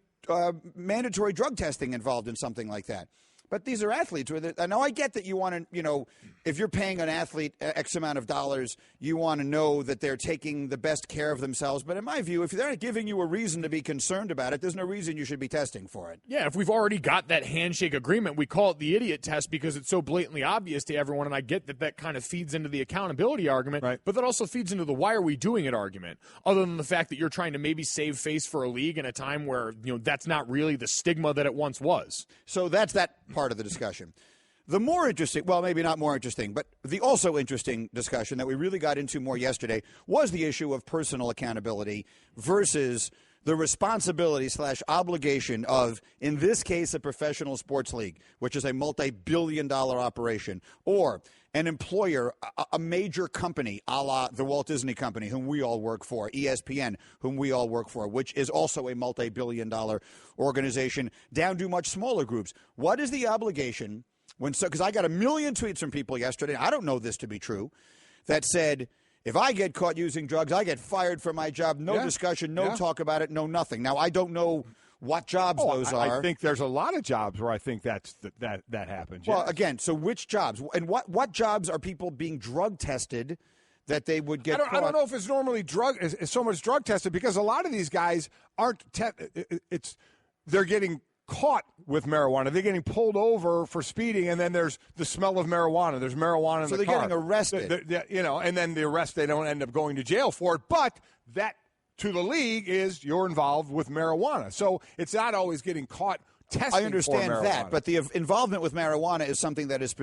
mandatory drug testing involved in something like that. But these are athletes. I know I get that you want to, if you're paying an athlete X amount of dollars, you want to know that they're taking the best care of themselves. But in my view, if they're not giving you a reason to be concerned about it, there's no reason you should be testing for it. Yeah, if we've already got that handshake agreement, we call it the idiot test because it's so blatantly obvious to everyone. And I get that kind of feeds into the accountability argument, right. But that also feeds into the why are we doing it argument, other than the fact that you're trying to maybe save face for a league in a time where that's not really the stigma that it once was. So that's that part of the discussion. The more interesting, well, maybe not more interesting, but the also interesting discussion that we really got into more yesterday was the issue of personal accountability versus the responsibility / obligation of, in this case, a professional sports league, which is a multi-billion-dollar operation, or an employer, a major company, a la the Walt Disney Company, whom we all work for, ESPN, whom we all work for, which is also a multi-billion-dollar organization, down to much smaller groups. What is the obligation because I got a million tweets from people yesterday, I don't know this to be true, that said, if I get caught using drugs, I get fired from my job. No discussion, no talk about it, no nothing. Now, I don't know what jobs those are. I think there's a lot of jobs where I think that happens. Well, again, so which jobs? And what jobs are people being drug tested that they would get caught? I don't know if it's normally so much drug tested because a lot of these guys aren't they're getting caught with marijuana. They're getting pulled over for speeding, and then there's the smell of marijuana. There's marijuana in the car. So they're getting arrested. And then the arrest, they don't end up going to jail for it. But that, to the league, is you're involved with marijuana. So it's not always getting caught testing for marijuana. I understand that, but the involvement with marijuana is something that is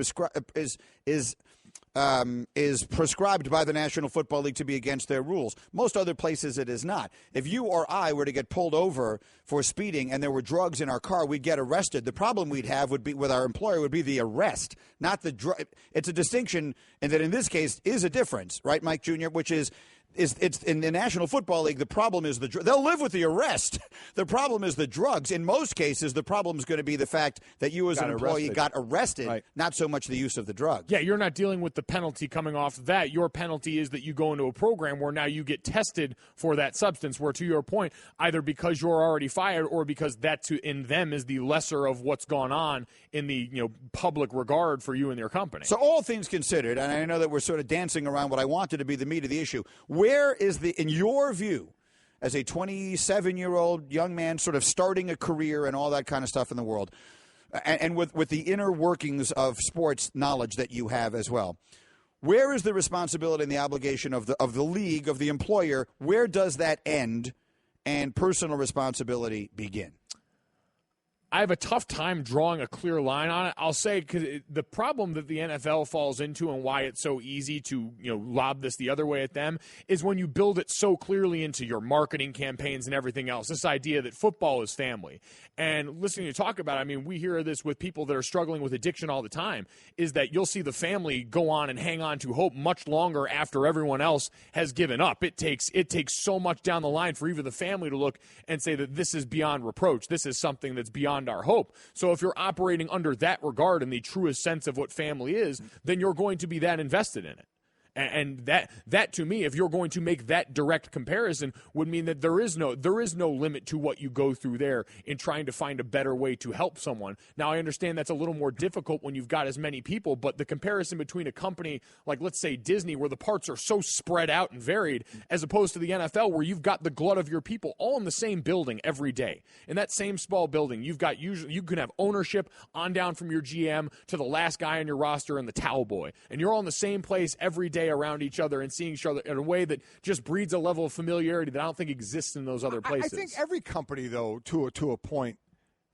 prescribed by the National Football League to be against their rules. Most other places it is not. If you or I were to get pulled over for speeding and there were drugs in our car, we'd get arrested. The problem we'd have would be with our employer would be the arrest, not the drug. It's a distinction, and that in this case is a difference, right, Mike Jr., which is it's in the National Football League, the problem is they'll live with the arrest. The problem is the drugs. In most cases, the problem is going to be the fact that you as an employee got arrested, right. Not so much the use of the drugs. Yeah, you're not dealing with the penalty coming off of that. Your penalty is that you go into a program where now you get tested for that substance, where to your point, either because you're already fired or because that in them is the lesser of what's gone on in the public regard for you and your company. So all things considered, and I know that we're sort of dancing around what I wanted to be the meat of the issue, where is in your view, as a 27-year-old young man sort of starting a career and all that kind of stuff in the world, and with the inner workings of sports knowledge that you have as well, where is the responsibility and the obligation of the league, of the employer? Where does that end and personal responsibility begin? I have a tough time drawing a clear line on it. I'll say because the problem that the NFL falls into and why it's so easy to lob this the other way at them is when you build it so clearly into your marketing campaigns and everything else. This idea that football is family. And listening to you talk about it, I mean, we hear this with people that are struggling with addiction all the time, is that you'll see the family go on and hang on to hope much longer after everyone else has given up. It takes so much down the line for even the family to look and say that this is beyond reproach. This is something that's beyond our hope. So if you're operating under that regard in the truest sense of what family is, then you're going to be that invested in it. And that to me, if you're going to make that direct comparison, would mean that there is no limit to what you go through there in trying to find a better way to help someone. Now, I understand that's a little more difficult when you've got as many people, but the comparison between a company like, let's say, Disney, where the parts are so spread out and varied, as opposed to the NFL, where you've got the glut of your people all in the same building every day. In that same small building, you can have ownership on down from your GM to the last guy on your roster and the towel boy, and you're all in the same place every day around each other and seeing each other in a way that just breeds a level of familiarity that I don't think exists in those other places. I think every company, though, to a point,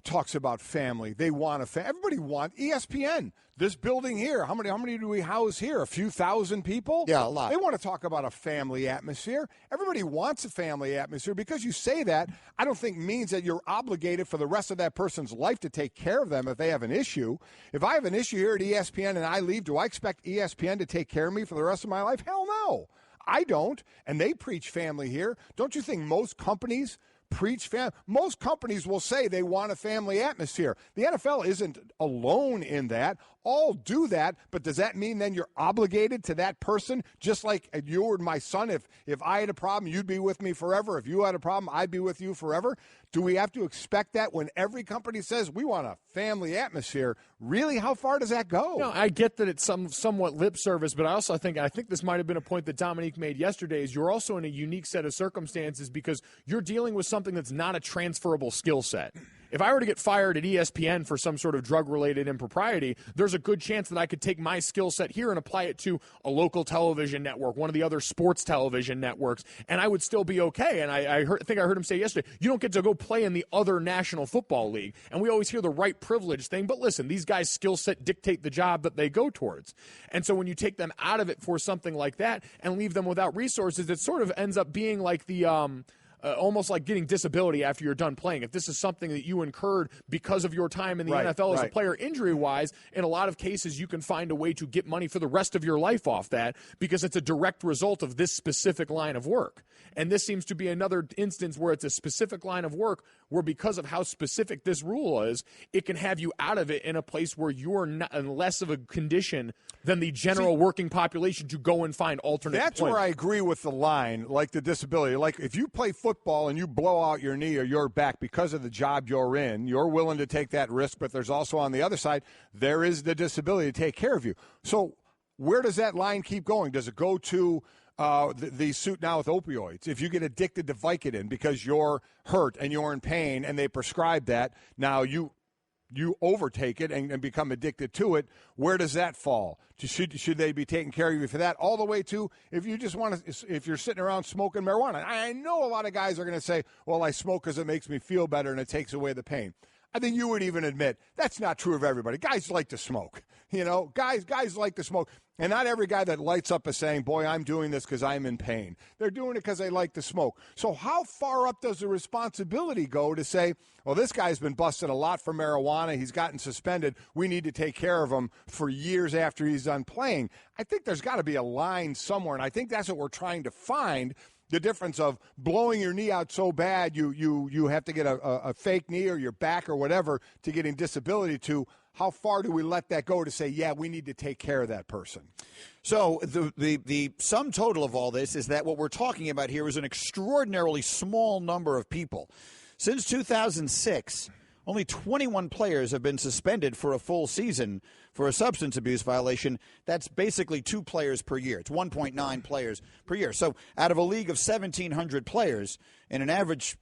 talks about family. They want everybody wants ESPN. This building here, how many do we house here? A few thousand people? Yeah, a lot. They want to talk about a family atmosphere. Everybody wants a family atmosphere. Because you say that, I don't think means that you're obligated for the rest of that person's life to take care of them if they have an issue. If I have an issue here at ESPN and I leave, do I expect ESPN to take care of me for the rest of my life? Hell no. I don't. And they preach family here. Don't you think most companies preach family? Most companies will say they want a family atmosphere. The NFL isn't alone in that. all do that, but does that mean then you're obligated to that person? Just like you were my son, if I had a problem, you'd be with me forever. If you had a problem, I'd be with you forever. Do we have to expect that when every company says we want a family atmosphere? Really, how far does that go? No, I get that it's somewhat lip service, but I also think this might have been a point that Dominique made yesterday, is you're also in a unique set of circumstances because you're dealing with something that's not a transferable skill set. If I were to get fired at ESPN for some sort of drug-related impropriety, there's a good chance that I could take my skill set here and apply it to a local television network, one of the other sports television networks, and I would still be okay. And I think I heard him say yesterday, you don't get to go play in the other National Football League. And we always hear the right privilege thing, but listen, these guys' skill set dictate the job that they go towards. And so when you take them out of it for something like that and leave them without resources, it sort of ends up being like the almost like getting disability after you're done playing. If this is something that you incurred because of your time in the NFL as a player injury-wise, in a lot of cases you can find a way to get money for the rest of your life off that because it's a direct result of this specific line of work. And this seems to be another instance where it's a specific line of work where because of how specific this rule is, it can have you out of it in a place where you're not in less of a condition than the general working population to go and find alternate That's employment. where I agree with the line, like the disability. Like if you play football and you blow out your knee or your back because of the job you're in, you're willing to take that risk, but there's also on the other side, there is the disability to take care of you. So where does that line keep going? Does it go to the suit now with opioids? If you get addicted to Vicodin because you're hurt and you're in pain and they prescribe that, now you overtake it and become addicted to it, where does that fall? Should they be taking care of you for that? All the way to if you just want to, if you're sitting around smoking marijuana. I know a lot of guys are going to say, well, I smoke because it makes me feel better and it takes away the pain. I think you would even admit that's not true of everybody. Guys like to smoke. Guys like to smoke. And not every guy that lights up is saying, boy, I'm doing this because I'm in pain. They're doing it because they like to smoke. So how far up does the responsibility go to say, well, this guy's been busted a lot for marijuana. He's gotten suspended. We need to take care of him for years after he's done playing. I think there's got to be a line somewhere, and I think that's what we're trying to find. The difference of blowing your knee out so bad you have to get a fake knee or your back or whatever to getting disability to how far do we let that go to say, yeah, we need to take care of that person? So the sum total of all this is that what we're talking about here is an extraordinarily small number of people. Since 2006, only 21 players have been suspended for a full season for a substance abuse violation. That's basically 2 players per year. It's 1.9 players per year. So out of a league of 1,700 players, in an average,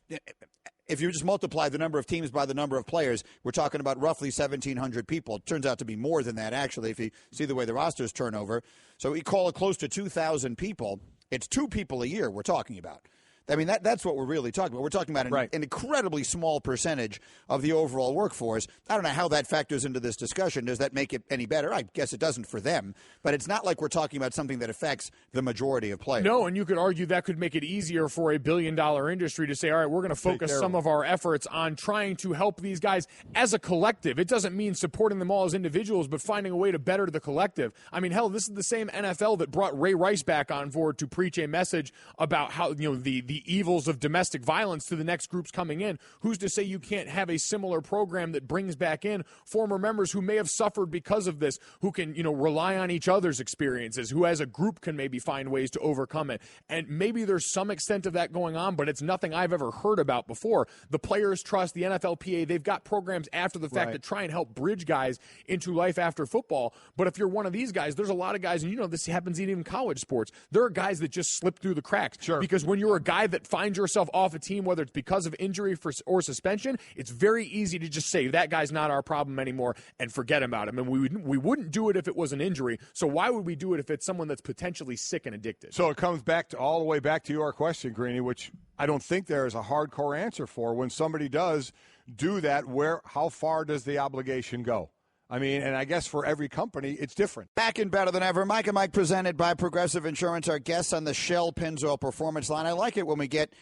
if you just multiply the number of teams by the number of players, we're talking about roughly 1,700 people. It turns out to be more than that, actually, if you see the way the rosters turn over. So we call it close to 2,000 people. It's 2 people a year we're talking about. I mean, that's what we're really talking about. We're talking about an incredibly small percentage of the overall workforce. I don't know how that factors into this discussion. Does that make it any better? I guess it doesn't for them. But it's not like we're talking about something that affects the majority of players. No, and you could argue that could make it easier for a billion-dollar industry to say, all right, we're going to focus some of our efforts on trying to help these guys as a collective. It doesn't mean supporting them all as individuals, but finding a way to better the collective. I mean, hell, this is the same NFL that brought Ray Rice back on board to preach a message about how, the evils of domestic violence to the next groups coming in. Who's to say you can't have a similar program that brings back in former members who may have suffered because of this, who can, rely on each other's experiences, who as a group can maybe find ways to overcome it. And maybe there's some extent of that going on, but it's nothing I've ever heard about before. The Players Trust, the NFLPA, they've got programs after the fact that try and help bridge guys into life after football. But if you're one of these guys, there's a lot of guys, and this happens even in college sports. There are guys that just slip through the cracks. Sure. Because when you're a guy that finds yourself off a team, whether it's because of injury or suspension, it's very easy to just say that guy's not our problem anymore and forget about him. And we wouldn't do it if it was an injury. So why would we do it if it's someone that's potentially sick and addicted? So it comes back to all the way back to your question, Greeny, which I don't think there is a hardcore answer for. When somebody does do that, how far does the obligation go? I mean, and I guess for every company, it's different. Back in better than ever. Mike and Mike presented by Progressive Insurance, our guests on the Shell Pennzoil Performance Line. I like it when we get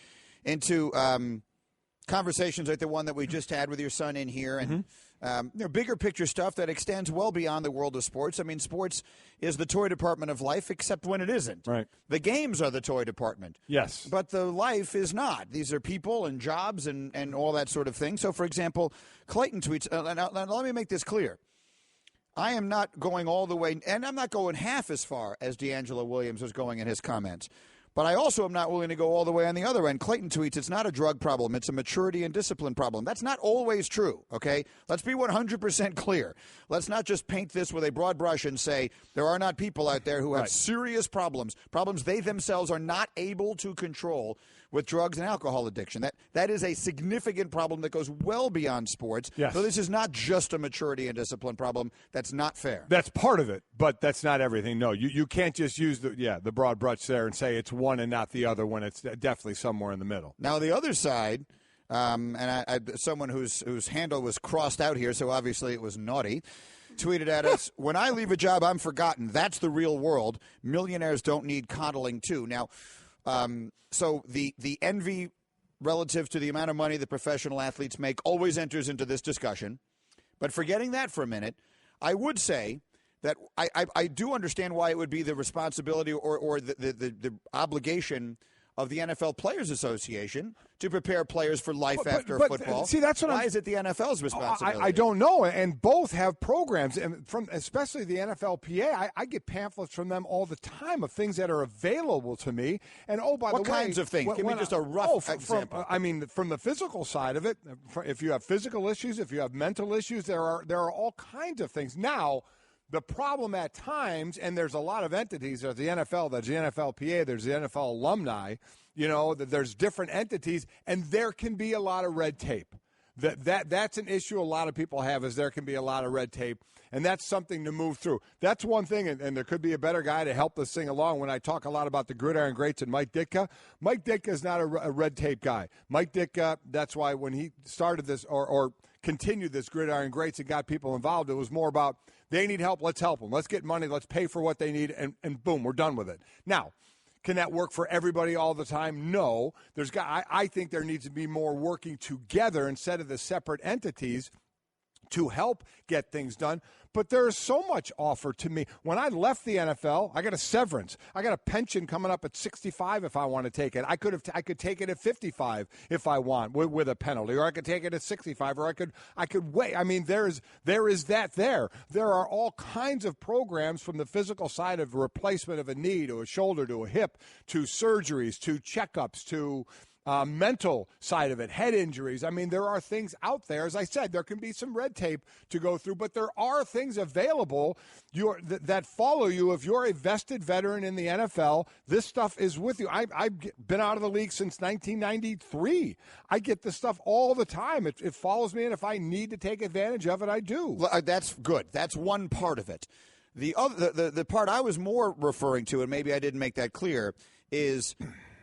into conversations like the one that we just had with your son in here and bigger picture stuff that extends well beyond the world of sports. I mean, sports is the toy department of life, except when it isn't. Right. The games are the toy department. Yes. But the life is not. These are people and jobs and all that sort of thing. So, for example, Clayton tweets, now let me make this clear. I am not going all the way, and I'm not going half as far as D'Angelo Williams was going in his comments. But I also am not willing to go all the way on the other end. Clayton tweets, it's not a drug problem. It's a maturity and discipline problem. That's not always true, okay? Let's be 100% clear. Let's not just paint this with a broad brush and say there are not people out there who have serious problems they themselves are not able to control with drugs and alcohol addiction. That is a significant problem that goes well beyond sports. Yes. So this is not just a maturity and discipline problem. That's not fair. That's part of it, but that's not everything. No, you can't just use the broad brush there and say it's one and not the other when it's definitely somewhere in the middle. Now, the other side, and someone whose handle was crossed out here, so obviously it was naughty, tweeted at us, when I leave a job, I'm forgotten. That's the real world. Millionaires don't need coddling, too. Now, so the envy relative to the amount of money the professional athletes make always enters into this discussion. But forgetting that for a minute, I would say that I do understand why it would be the responsibility or the obligation of the NFL Players Association to prepare players for life after football. See, that's what Why is it the NFL's responsibility? I don't know, and both have programs, and from especially the NFLPA, I get pamphlets from them all the time of things that are available to me. And by the way, what kinds of things? Give me just a rough example. From the physical side of it, if you have physical issues, if you have mental issues, there are all kinds of things. Now, the problem at times, and there's a lot of entities, there's the NFL, there's the NFLPA, there's the NFL alumni, there's different entities, and there can be a lot of red tape. That's an issue a lot of people have, is there can be a lot of red tape, and that's something to move through. That's one thing, and there could be a better guy to help this thing along. When I talk a lot about the Gridiron Greats and Mike Ditka is not a red tape guy. Mike Ditka, that's why when he started this or continued this Gridiron Greats and got people involved, it was more about they need help, let's help them. Let's get money, let's pay for what they need, and boom, we're done with it. Now, can that work for everybody all the time? No. I think there needs to be more working together instead of the separate entities to help get things done. But there is so much offered to me. When I left the NFL, I got a severance. I got a pension coming up at 65 if I want to take it. I could take it at 55 if I want with a penalty, or I could take it at 65, or I could wait. I mean, there is that there. There are all kinds of programs, from the physical side of replacement of a knee to a shoulder to a hip to surgeries to checkups to mental side of it, head injuries. I mean, there are things out there. As I said, there can be some red tape to go through, but there are things available that follow you. If you're a vested veteran in the NFL, this stuff is with you. I've been out of the league since 1993. I get this stuff all the time. It follows me, and if I need to take advantage of it, I do. Well, that's good. That's one part of it. The other, the part I was more referring to, and maybe I didn't make that clear, is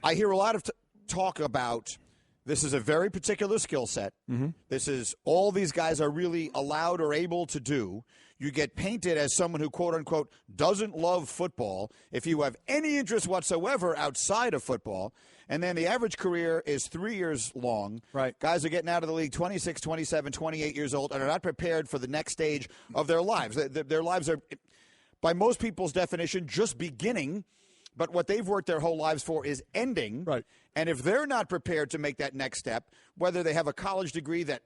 I hear a lot of talk about this is a very particular skill set. Mm-hmm. This is all these guys are really allowed or able to do. You get painted as someone who, quote unquote, doesn't love football if you have any interest whatsoever outside of football. And then the average career is 3 years long. Right. Guys are getting out of the league 26, 27, 28 years old and are not prepared for the next stage of their lives. Their lives are, by most people's definition, just beginning. But what they've worked their whole lives for is ending. Right. And if they're not prepared to make that next step, whether they have a college degree that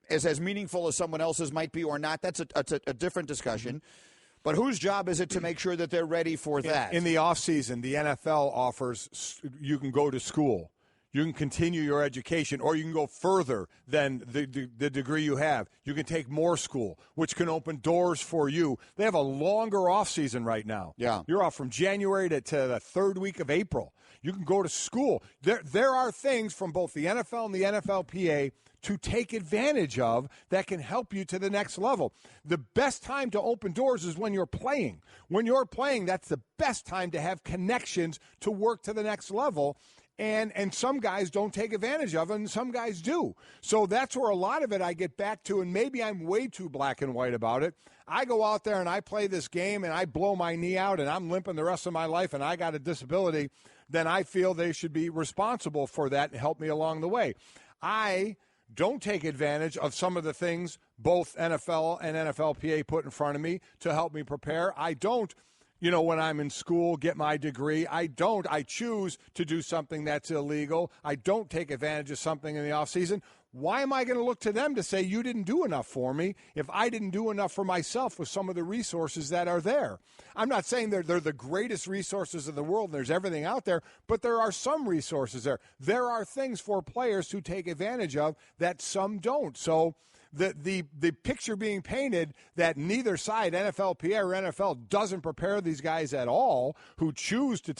is as meaningful as someone else's might be or not, that's a different discussion. Mm-hmm. But whose job is it to make sure that they're ready for that? In the offseason, the NFL offers you can go to school. You can continue your education, or you can go further than the degree you have. You can take more school, which can open doors for you. They have a longer off season right now. Yeah. You're off from January to the third week of April. You can go to school. There are things from both the NFL and the NFLPA to take advantage of that can help you to the next level. The best time to open doors is when you're playing. When you're playing, that's the best time to have connections to work to the next level. And some guys don't take advantage of it, and some guys do. So that's where a lot of it I get back to, and maybe I'm way too black and white about it. I go out there and I play this game, and I blow my knee out, and I'm limping the rest of my life, and I got a disability, then I feel they should be responsible for that and help me along the way. I don't take advantage of some of the things both NFL and NFLPA put in front of me to help me prepare. I don't, when I'm in school, get my degree. I choose to do something that's illegal. I don't take advantage of something in the off season. why am I going to look to them to say you didn't do enough for me if I didn't do enough for myself with some of the resources that are there? I'm not saying they're the greatest resources in the world and there's everything out there, but there are some resources there. There are things for players to take advantage of that some don't. So the picture being painted that neither side, NFLPA or NFL, doesn't prepare these guys at all who choose to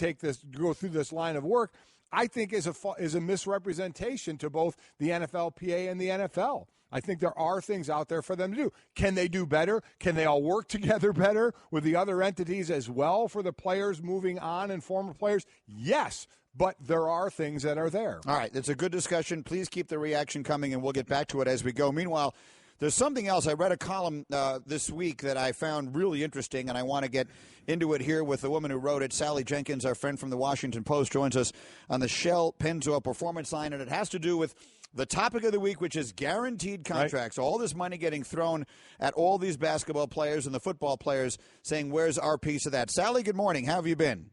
go through this line of work, I think is a misrepresentation to both the NFLPA and the NFL. I think there are things out there for them to do. Can they do better? Can they all work together better with the other entities as well for the players moving on and former players? Yes, but there are things that are there. All right, it's a good discussion. Please keep the reaction coming, and we'll get back to it as we go. Meanwhile, there's something else. I read a column this week that I found really interesting, and I want to get into it here with the woman who wrote it. Sally Jenkins, our friend from the Washington Post, joins us on the Shell Pennzoil Performance Line, and it has to do with the topic of the week, which is guaranteed contracts. Right. All this money getting thrown at all these basketball players and the football players saying, where's our piece of that? Sally, good morning. How have you been?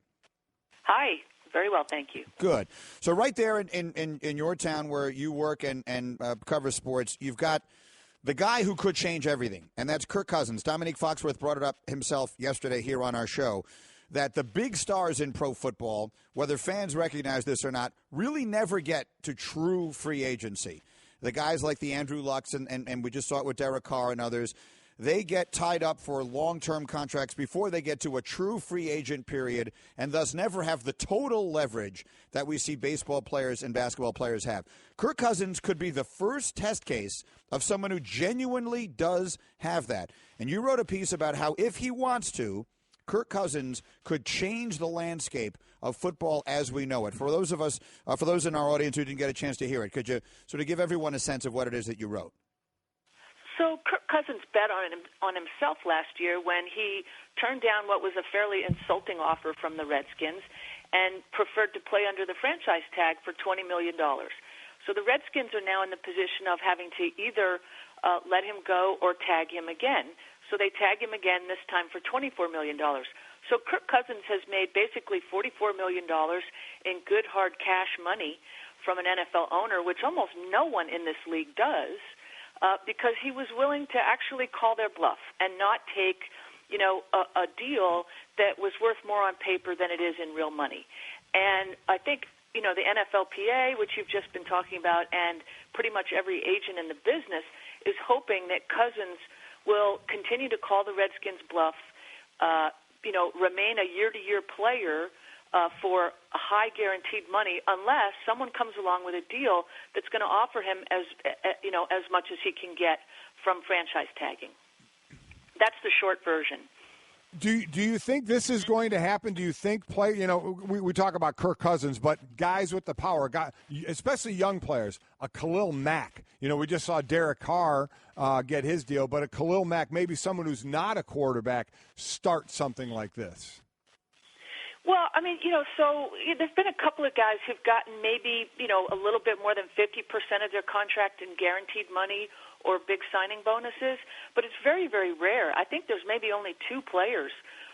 Hi. Very well, thank you. Good. So right there in your town where you work and cover sports, you've got the guy who could change everything, and that's Kirk Cousins. Dominique Foxworth brought it up himself yesterday here on our show, that the big stars in pro football, whether fans recognize this or not, really never get to true free agency. The guys like the Andrew Lucks, and we just saw it with Derek Carr and others, they get tied up for long-term contracts before they get to a true free agent period and thus never have the total leverage that we see baseball players and basketball players have. Kirk Cousins could be the first test case of someone who genuinely does have that. And you wrote a piece about how if he wants to, Kirk Cousins could change the landscape of football as we know it. For those of us, for those in our audience who didn't get a chance to hear it, could you sort of give everyone a sense of what it is that you wrote? So Kirk Cousins bet on himself last year when he turned down what was a fairly insulting offer from the Redskins and preferred to play under the franchise tag for $20 million. So the Redskins are now in the position of having to either let him go or tag him again. So they tag him again, this time for $24 million. So Kirk Cousins has made basically $44 million in good, hard cash money from an NFL owner, which almost no one in this league does. Because he was willing to actually call their bluff and not take, a deal that was worth more on paper than it is in real money. And I think, the NFLPA, which you've just been talking about, and pretty much every agent in the business is hoping that Cousins will continue to call the Redskins bluff, remain a year-to-year player for high guaranteed money unless someone comes along with a deal that's going to offer him as much as he can get from franchise tagging. That's the short version. Do you think this is going to happen? Do you think we talk about Kirk Cousins, but guys with the power, especially young players, a Khalil Mack. We just saw Derek Carr get his deal, but a Khalil Mack, maybe someone who's not a quarterback, start something like this. Well, so there's been a couple of guys who've gotten maybe, a little bit more than 50% of their contract in guaranteed money or big signing bonuses, but it's very, very rare. I think there's maybe only two players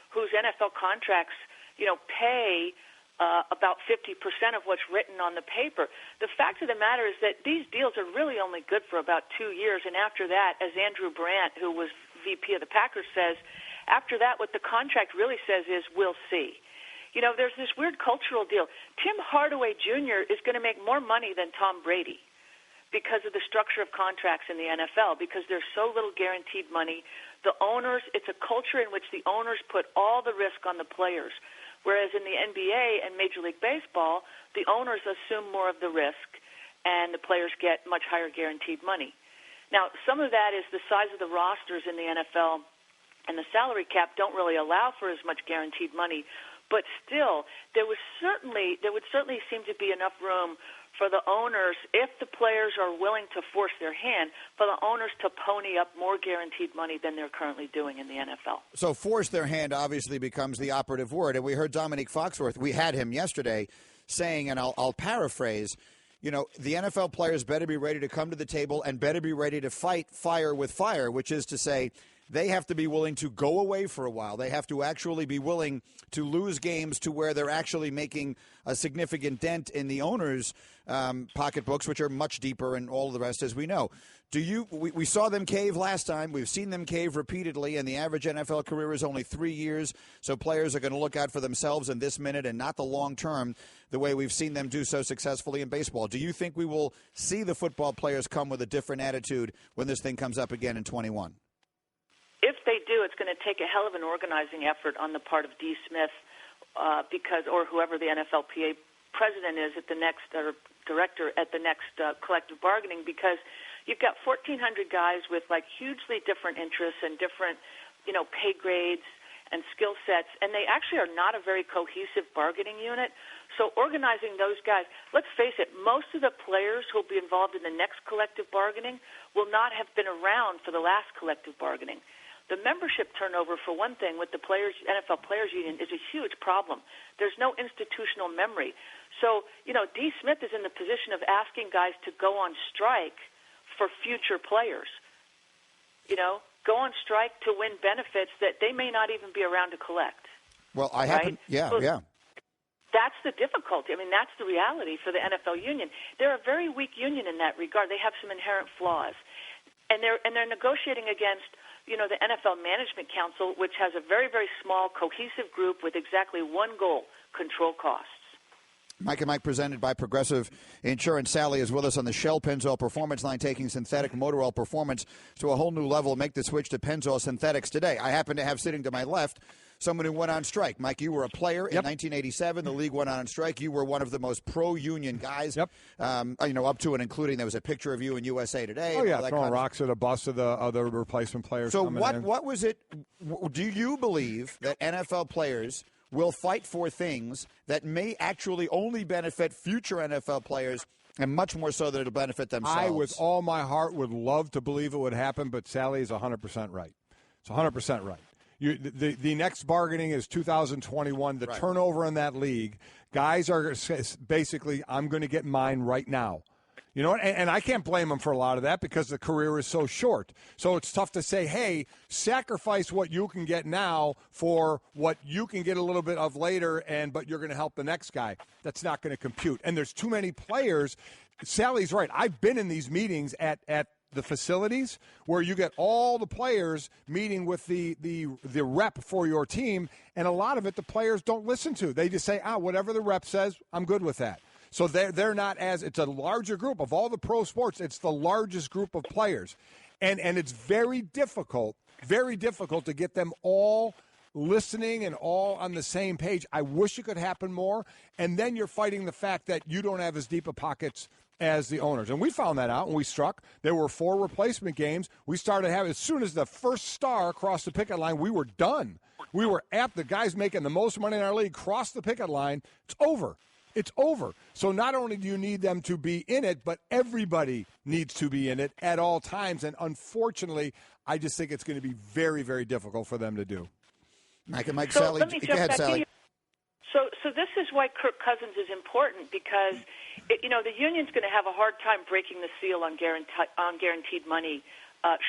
whose NFL contracts, pay about 50% of what's written on the paper. The fact of the matter is that these deals are really only good for about 2 years, and after that, as Andrew Brandt, who was VP of the Packers, says, after that, what the contract really says is, we'll see. There's this weird cultural deal. Tim Hardaway Jr. is going to make more money than Tom Brady because of the structure of contracts in the NFL, because there's so little guaranteed money. The owners, it's a culture in which the owners put all the risk on the players, whereas in the NBA and Major League Baseball, the owners assume more of the risk and the players get much higher guaranteed money. Now, some of that is the size of the rosters in the NFL and the salary cap don't really allow for as much guaranteed money. But still, there would certainly seem to be enough room for the owners, if the players are willing to force their hand, for the owners to pony up more guaranteed money than they're currently doing in the NFL. So force their hand obviously becomes the operative word. And we heard Dominique Foxworth, we had him yesterday, saying, and I'll paraphrase, the NFL players better be ready to come to the table and better be ready to fight fire with fire, which is to say, they have to be willing to go away for a while. They have to actually be willing to lose games to where they're actually making a significant dent in the owners' pocketbooks, which are much deeper, and all of the rest, as we know. We saw them cave last time. We've seen them cave repeatedly, and the average NFL career is only 3 years, so players are going to look out for themselves in this minute and not the long term, the way we've seen them do so successfully in baseball. Do you think we will see the football players come with a different attitude when this thing comes up again in 21? If they do, it's going to take a hell of an organizing effort on the part of D. Smith, or whoever the NFLPA president is at the next, or director at the next collective bargaining, because you've got 1,400 guys with like hugely different interests and different, pay grades and skill sets, and they actually are not a very cohesive bargaining unit. So organizing those guys, let's face it, most of the players who will be involved in the next collective bargaining will not have been around for the last collective bargaining. The membership turnover, for one thing, with the NFL Players Union is a huge problem. There's no institutional memory. So, D. Smith is in the position of asking guys to go on strike for future players. Go on strike to win benefits that they may not even be around to collect. Well, yeah. That's the difficulty. I mean, that's the reality for the NFL union. They're a very weak union in that regard. They have some inherent flaws. And they're negotiating against the NFL Management Council, which has a very, very small, cohesive group with exactly one goal: control costs. Mike and Mike, presented by Progressive Insurance. Sally is with us on the Shell Pennzoil Performance line, taking synthetic motor oil performance to a whole new level. Make the switch to Pennzoil Synthetics today. I happen to have sitting to my left someone who went on strike. Mike, you were a player in 1987. The league went on strike. You were one of the most pro-union guys, up to and including there was a picture of you in USA Today. Oh, yeah, throwing rocks at a bus of the other replacement players. So what was it? Do you believe that NFL players will fight for things that may actually only benefit future NFL players, and much more so that it'll benefit themselves? I, with all my heart, would love to believe it would happen, but Sally is 100% right. It's 100% right. The next bargaining is 2021. The turnover in that league, guys are basically, I'm going to get mine right now. You know what? And I can't blame them for a lot of that because the career is so short. So it's tough to say, hey, sacrifice what you can get now for what you can get a little bit of later, but you're going to help the next guy. That's not going to compute. And there's too many players. Sally's right. I've been in these meetings at the facilities where you get all the players meeting with the rep for your team, and a lot of it the players don't listen to. They just say, whatever the rep says, I'm good with that. So they're not it's a larger group. Of all the pro sports, it's the largest group of players. And it's very difficult to get them all listening and all on the same page. I wish it could happen more. And then you're fighting the fact that you don't have as deep of pockets as the owners. And we found that out when we struck. There were 4 replacement games. We started having, as soon as the first star crossed the picket line, we were done. We were at the guys making the most money in our league cross the picket line. It's over. It's over. So not only do you need them to be in it, but everybody needs to be in it at all times. And unfortunately, I just think it's going to be very, very difficult for them to do. Mike and Mike, so Sally. Let me Go ahead, Sally. So this is why Kirk Cousins is important because, the union's going to have a hard time breaking the seal on guaranteed money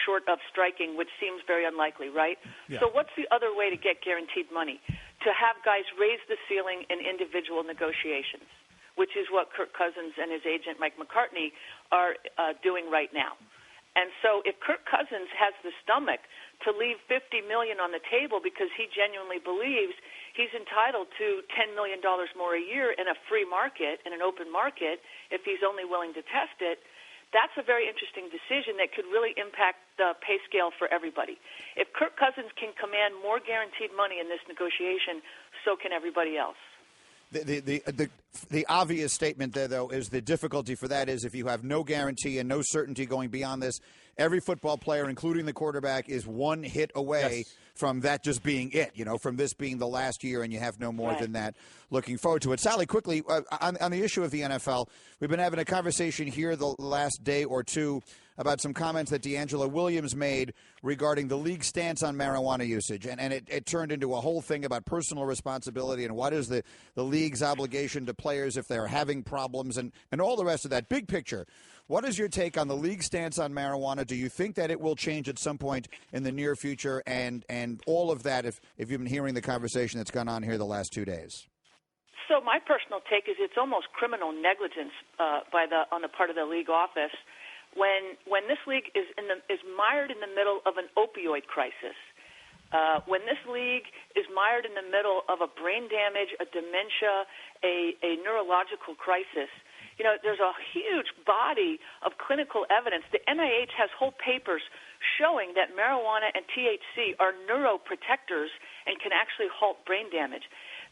short of striking, which seems very unlikely, right? Yeah. So what's the other way to get guaranteed money? To have guys raise the ceiling in individual negotiations, which is what Kirk Cousins and his agent Mike McCartney are doing right now. And so if Kirk Cousins has the stomach to leave $50 million on the table because he genuinely believes he's entitled to $10 million more a year in a free market, in an open market, if he's only willing to test it, that's a very interesting decision that could really impact the pay scale for everybody. If Kirk Cousins can command more guaranteed money in this negotiation, so can everybody else. The obvious statement there, though, is the difficulty for that is if you have no guarantee and no certainty going beyond this, every football player, including the quarterback, is one hit away from that just being it, from this being the last year and you have no more than that. Looking forward to it. Sally, quickly, on the issue of the NFL, we've been having a conversation here the last day or two about some comments that D'Angelo Williams made regarding the league's stance on marijuana usage. And it turned into a whole thing about personal responsibility and what is the league's obligation to players if they're having problems and all the rest of that. Big picture, what is your take on the league stance on marijuana? Do you think that it will change at some point in the near future, and all of that if you've been hearing the conversation that's gone on here the last 2 days? So my personal take is it's almost criminal negligence on the part of the league office when this league is mired in the middle of an opioid crisis. When this league is mired in the middle of a brain damage, a dementia, a neurological crisis, there's a huge body of clinical evidence. The NIH has whole papers showing that marijuana and THC are neuroprotectors and can actually halt brain damage.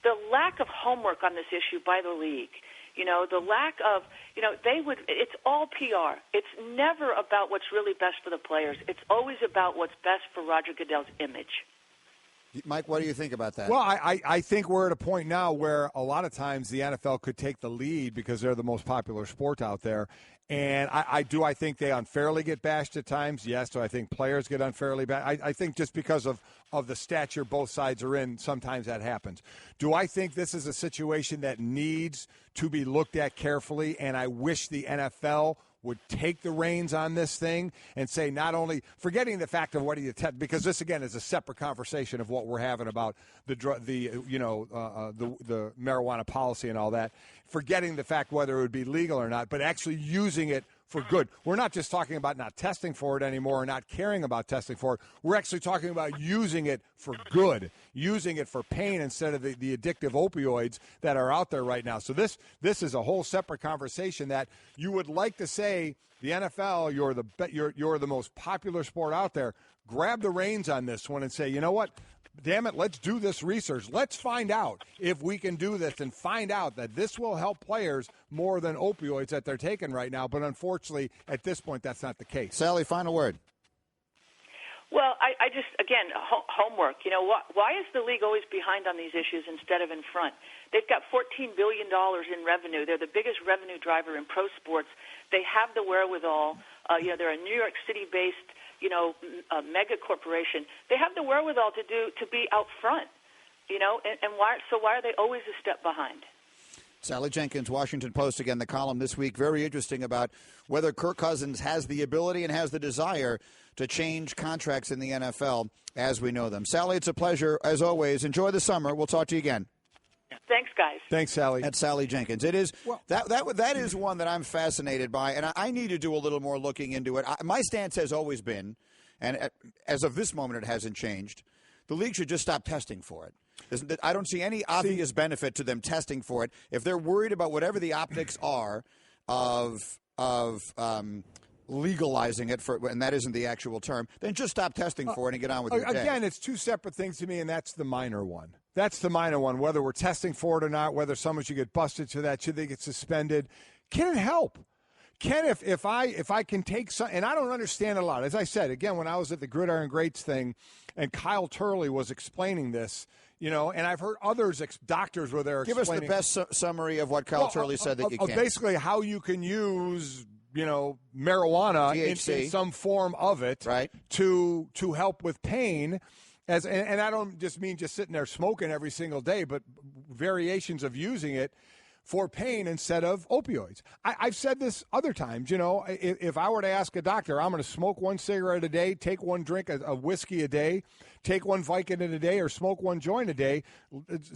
The lack of homework on this issue by the league, the lack of, it's all PR. It's never about what's really best for the players. It's always about what's best for Roger Goodell's image. Mike, what do you think about that? Well, I think we're at a point now where a lot of times the NFL could take the lead because they're the most popular sport out there. And I think they unfairly get bashed at times? Yes. Do I think players get unfairly bashed? I think just because of the stature both sides are in, sometimes that happens. Do I think this is a situation that needs to be looked at carefully, and I wish the NFL would take the reins on this thing and say, not only forgetting the fact of what he attempted, because this again is a separate conversation of what we're having about the marijuana policy and all that, forgetting the fact whether it would be legal or not, but actually using it for good. We're not just talking about not testing for it anymore or not caring about testing for it. We're actually talking about using it for good, using it for pain instead of the addictive opioids that are out there right now. So this is a whole separate conversation that you would like to say, the NFL, you're the most popular sport out there. Grab the reins on this one and say, you know what? Damn it, let's do this research. Let's find out if we can do this and find out that this will help players more than opioids that they're taking right now. But unfortunately, at this point, that's not the case. Sally, final word. Well, I just, again, homework. Why is the league always behind on these issues instead of in front? They've got $14 billion in revenue. They're the biggest revenue driver in pro sports. They have the wherewithal. They're a New York City-based a mega corporation. They have the wherewithal to be out front, and why are they always a step behind? Sally Jenkins, Washington Post, again, the column this week, very interesting about whether Kirk Cousins has the ability and has the desire to change contracts in the NFL as we know them. Sally, it's a pleasure, as always. Enjoy the summer. We'll talk to you again. Thanks, guys. Thanks, Sally. That's Sally Jenkins. It is that is one that I'm fascinated by, and I need to do a little more looking into it. My stance has always been, and as of this moment it hasn't changed, the league should just stop testing for it. I don't see any obvious benefit to them testing for it. If they're worried about whatever the optics are of legalizing it, and that isn't the actual term, then just stop testing for it and get on with your day. Again, it's two separate things to me, and that's the minor one. That's the minor one, whether we're testing for it or not, whether someone should get busted for that, should they get suspended. Can it help? Can if I can take some, and I don't understand a lot. As I said, again, when I was at the Gridiron Greats thing, and Kyle Turley was explaining this, and I've heard others, doctors were there explaining. Give us the best summary of what Kyle Turley said that you can. Basically, how you can use marijuana in some form of it, right, to help with pain. And I don't just mean just sitting there smoking every single day, but variations of using it for pain instead of opioids. I've said this other times, if I were to ask a doctor, I'm going to smoke one cigarette a day, take one drink of whiskey a day, take one Vicodin a day, or smoke one joint a day,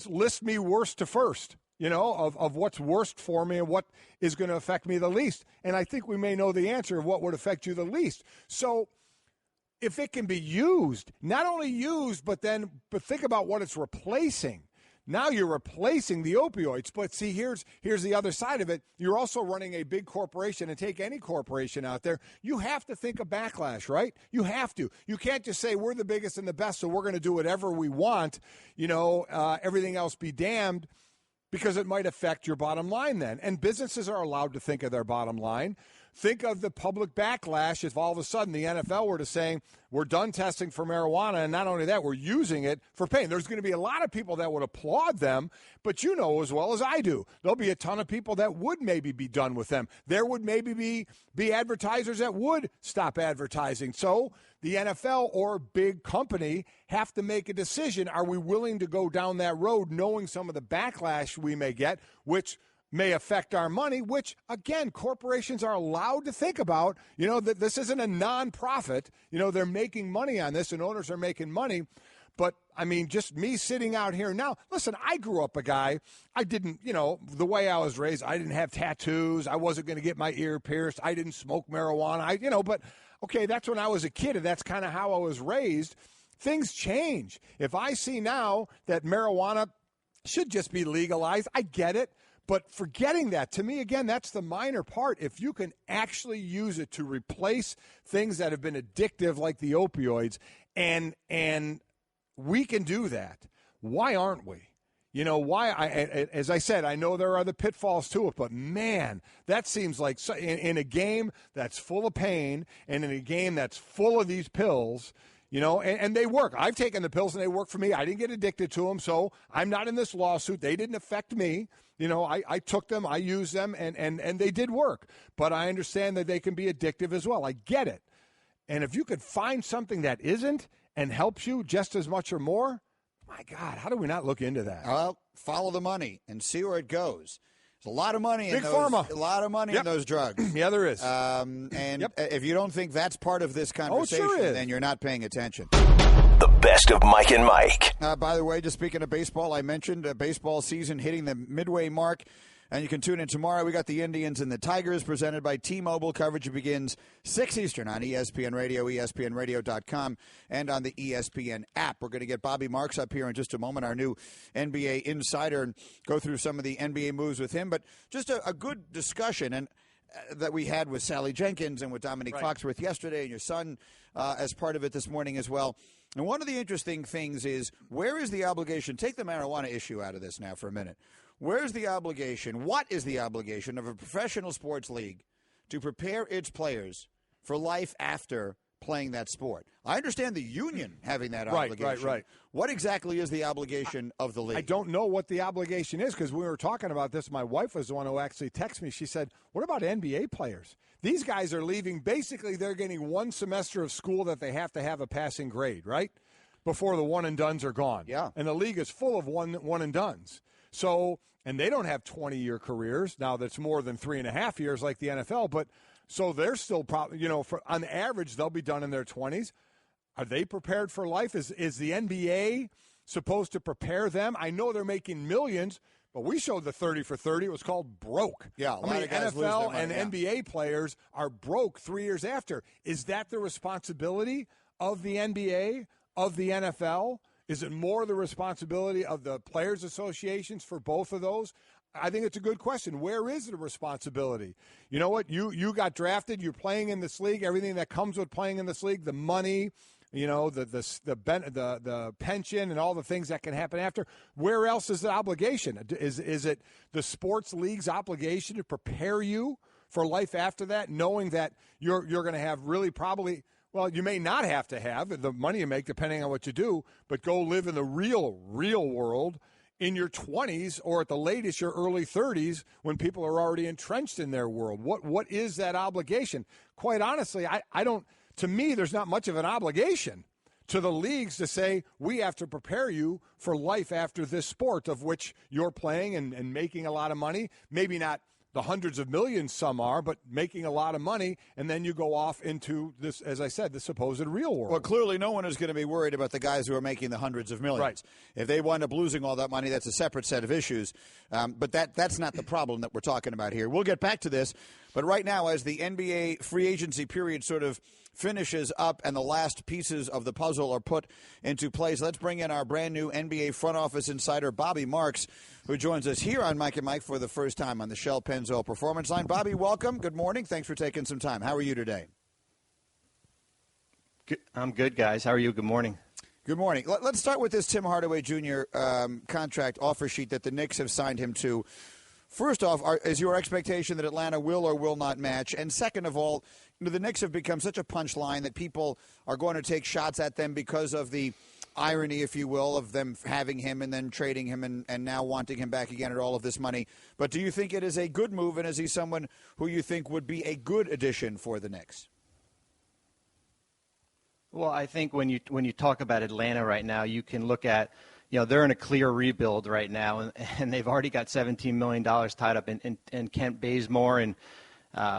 list me worst to first, of what's worst for me and what is going to affect me the least. And I think we may know the answer of what would affect you the least. So if it can be used, not only used, but think about what it's replacing. Now you're replacing the opioids. But see, here's the other side of it. You're also running a big corporation, and take any corporation out there. You have to think of backlash, right? You have to. You can't just say we're the biggest and the best, so we're going to do whatever we want, everything else be damned, because it might affect your bottom line then. And businesses are allowed to think of their bottom line. Think of the public backlash if all of a sudden the NFL were to say, we're done testing for marijuana, and not only that, we're using it for pain. There's going to be a lot of people that would applaud them, but you know as well as I do, there'll be a ton of people that would maybe be done with them. There would maybe be advertisers that would stop advertising. So the NFL or big company have to make a decision. Are we willing to go down that road knowing some of the backlash we may get, which may affect our money, which, again, corporations are allowed to think about. That this isn't a nonprofit. They're making money on this, and owners are making money. But, I mean, just me sitting out here now, listen, I grew up a guy, I didn't, the way I was raised, I didn't have tattoos, I wasn't going to get my ear pierced, I didn't smoke marijuana, but, okay, that's when I was a kid, and that's kind of how I was raised. Things change. If I see now that marijuana should just be legalized, I get it. But forgetting that, to me, again, that's the minor part. If you can actually use it to replace things that have been addictive like the opioids, and we can do that, why aren't we? As I said, I know there are the pitfalls to it, but, man, that seems like in a game that's full of pain and in a game that's full of these pills, and they work. I've taken the pills, and they work for me. I didn't get addicted to them, so I'm not in this lawsuit. They didn't affect me. I took them, I used them, and they did work. But I understand that they can be addictive as well. I get it. And if you could find something that isn't and helps you just as much or more, my God, how do we not look into that? Well, follow the money and see where it goes. There's a lot of money in Big those, pharma. A lot of money in those drugs. Yeah, there is. If you don't think that's part of this conversation, then you're not paying attention. The best of Mike and Mike. By the way, just speaking of baseball, I mentioned baseball season hitting the midway mark. And you can tune in tomorrow. We got the Indians and the Tigers presented by T-Mobile. Coverage begins 6 Eastern on ESPN Radio, ESPNradio.com, and on the ESPN app. We're going to get Bobby Marks up here in just a moment, our new NBA insider, and go through some of the NBA moves with him. But just a good discussion and that we had with Sally Jenkins and with Dominique Foxworth yesterday, and your son as part of it this morning as well. And one of the interesting things is, where is the obligation? Take the marijuana issue out of this now for a minute. Where's the obligation? What is the obligation of a professional sports league to prepare its players for life after playing that sport? I understand the union having that obligation. Right. What exactly is the obligation of the league? I don't know what the obligation is, because we were talking about this. My wife was the one who actually texted me. She said, what about NBA players? These guys are leaving. Basically, they're getting one semester of school that they have to have a passing grade, right, before the one-and-dones are gone. Yeah. And the league is full of one-and-dones. So, and they don't have 20-year careers. Now, that's more than 3.5 years like the NFL, but so they're still probably, on average, they'll be done in their 20s. Are they prepared for life? Is the NBA supposed to prepare them? I know they're making millions, but we showed the 30 for 30. It was called broke. Yeah, a lot of guys lose their NFL money, and NBA players are broke 3 years after. Is that the responsibility of the NBA, of the NFL? Is it more the responsibility of the players' associations for both of those? I think it's a good question. Where is the responsibility? You know what? You got drafted. You're playing in this league. Everything that comes with playing in this league, the money, the pension, and all the things that can happen after. Where else is the obligation? Is it the sports league's obligation to prepare you for life after that, knowing that you're going to have really probably. Well, you may not have to have the money you make, depending on what you do, but go live in the real world in your 20s, or at the latest your early 30s, when people are already entrenched in their world. What is that obligation? Quite honestly, I don't. To me, there's not much of an obligation to the leagues to say, we have to prepare you for life after this sport of which you're playing and making a lot of money. Maybe not the hundreds of millions some are, but making a lot of money, and then you go off into this, as I said, the supposed real world. Well, clearly no one is going to be worried about the guys who are making the hundreds of millions. Right. If they wind up losing all that money, that's a separate set of issues. But that's not the problem that we're talking about here. We'll get back to this. But right now, as the NBA free agency period sort of finishes up and the last pieces of the puzzle are put into place, let's bring in our brand new NBA front office insider, Bobby Marks, who joins us here on Mike and Mike for the first time on the Shell Pennzoil Performance Line. Bobby, welcome. Good morning. Thanks for taking some time. How are you today? I'm good, guys. How are you? Good morning. Good morning. Let's start with this Tim Hardaway Jr. Contract offer sheet that the Knicks have signed him to. First off, is your expectation that Atlanta will or will not match? And second of all, the Knicks have become such a punchline that people are going to take shots at them because of the irony, if you will, of them having him and then trading him and now wanting him back again at all of this money. But do you think it is a good move, and is he someone who you think would be a good addition for the Knicks? Well, I think when you talk about Atlanta right now, you can look at they're in a clear rebuild right now, and they've already got $17 million tied up in Kent Bazemore, and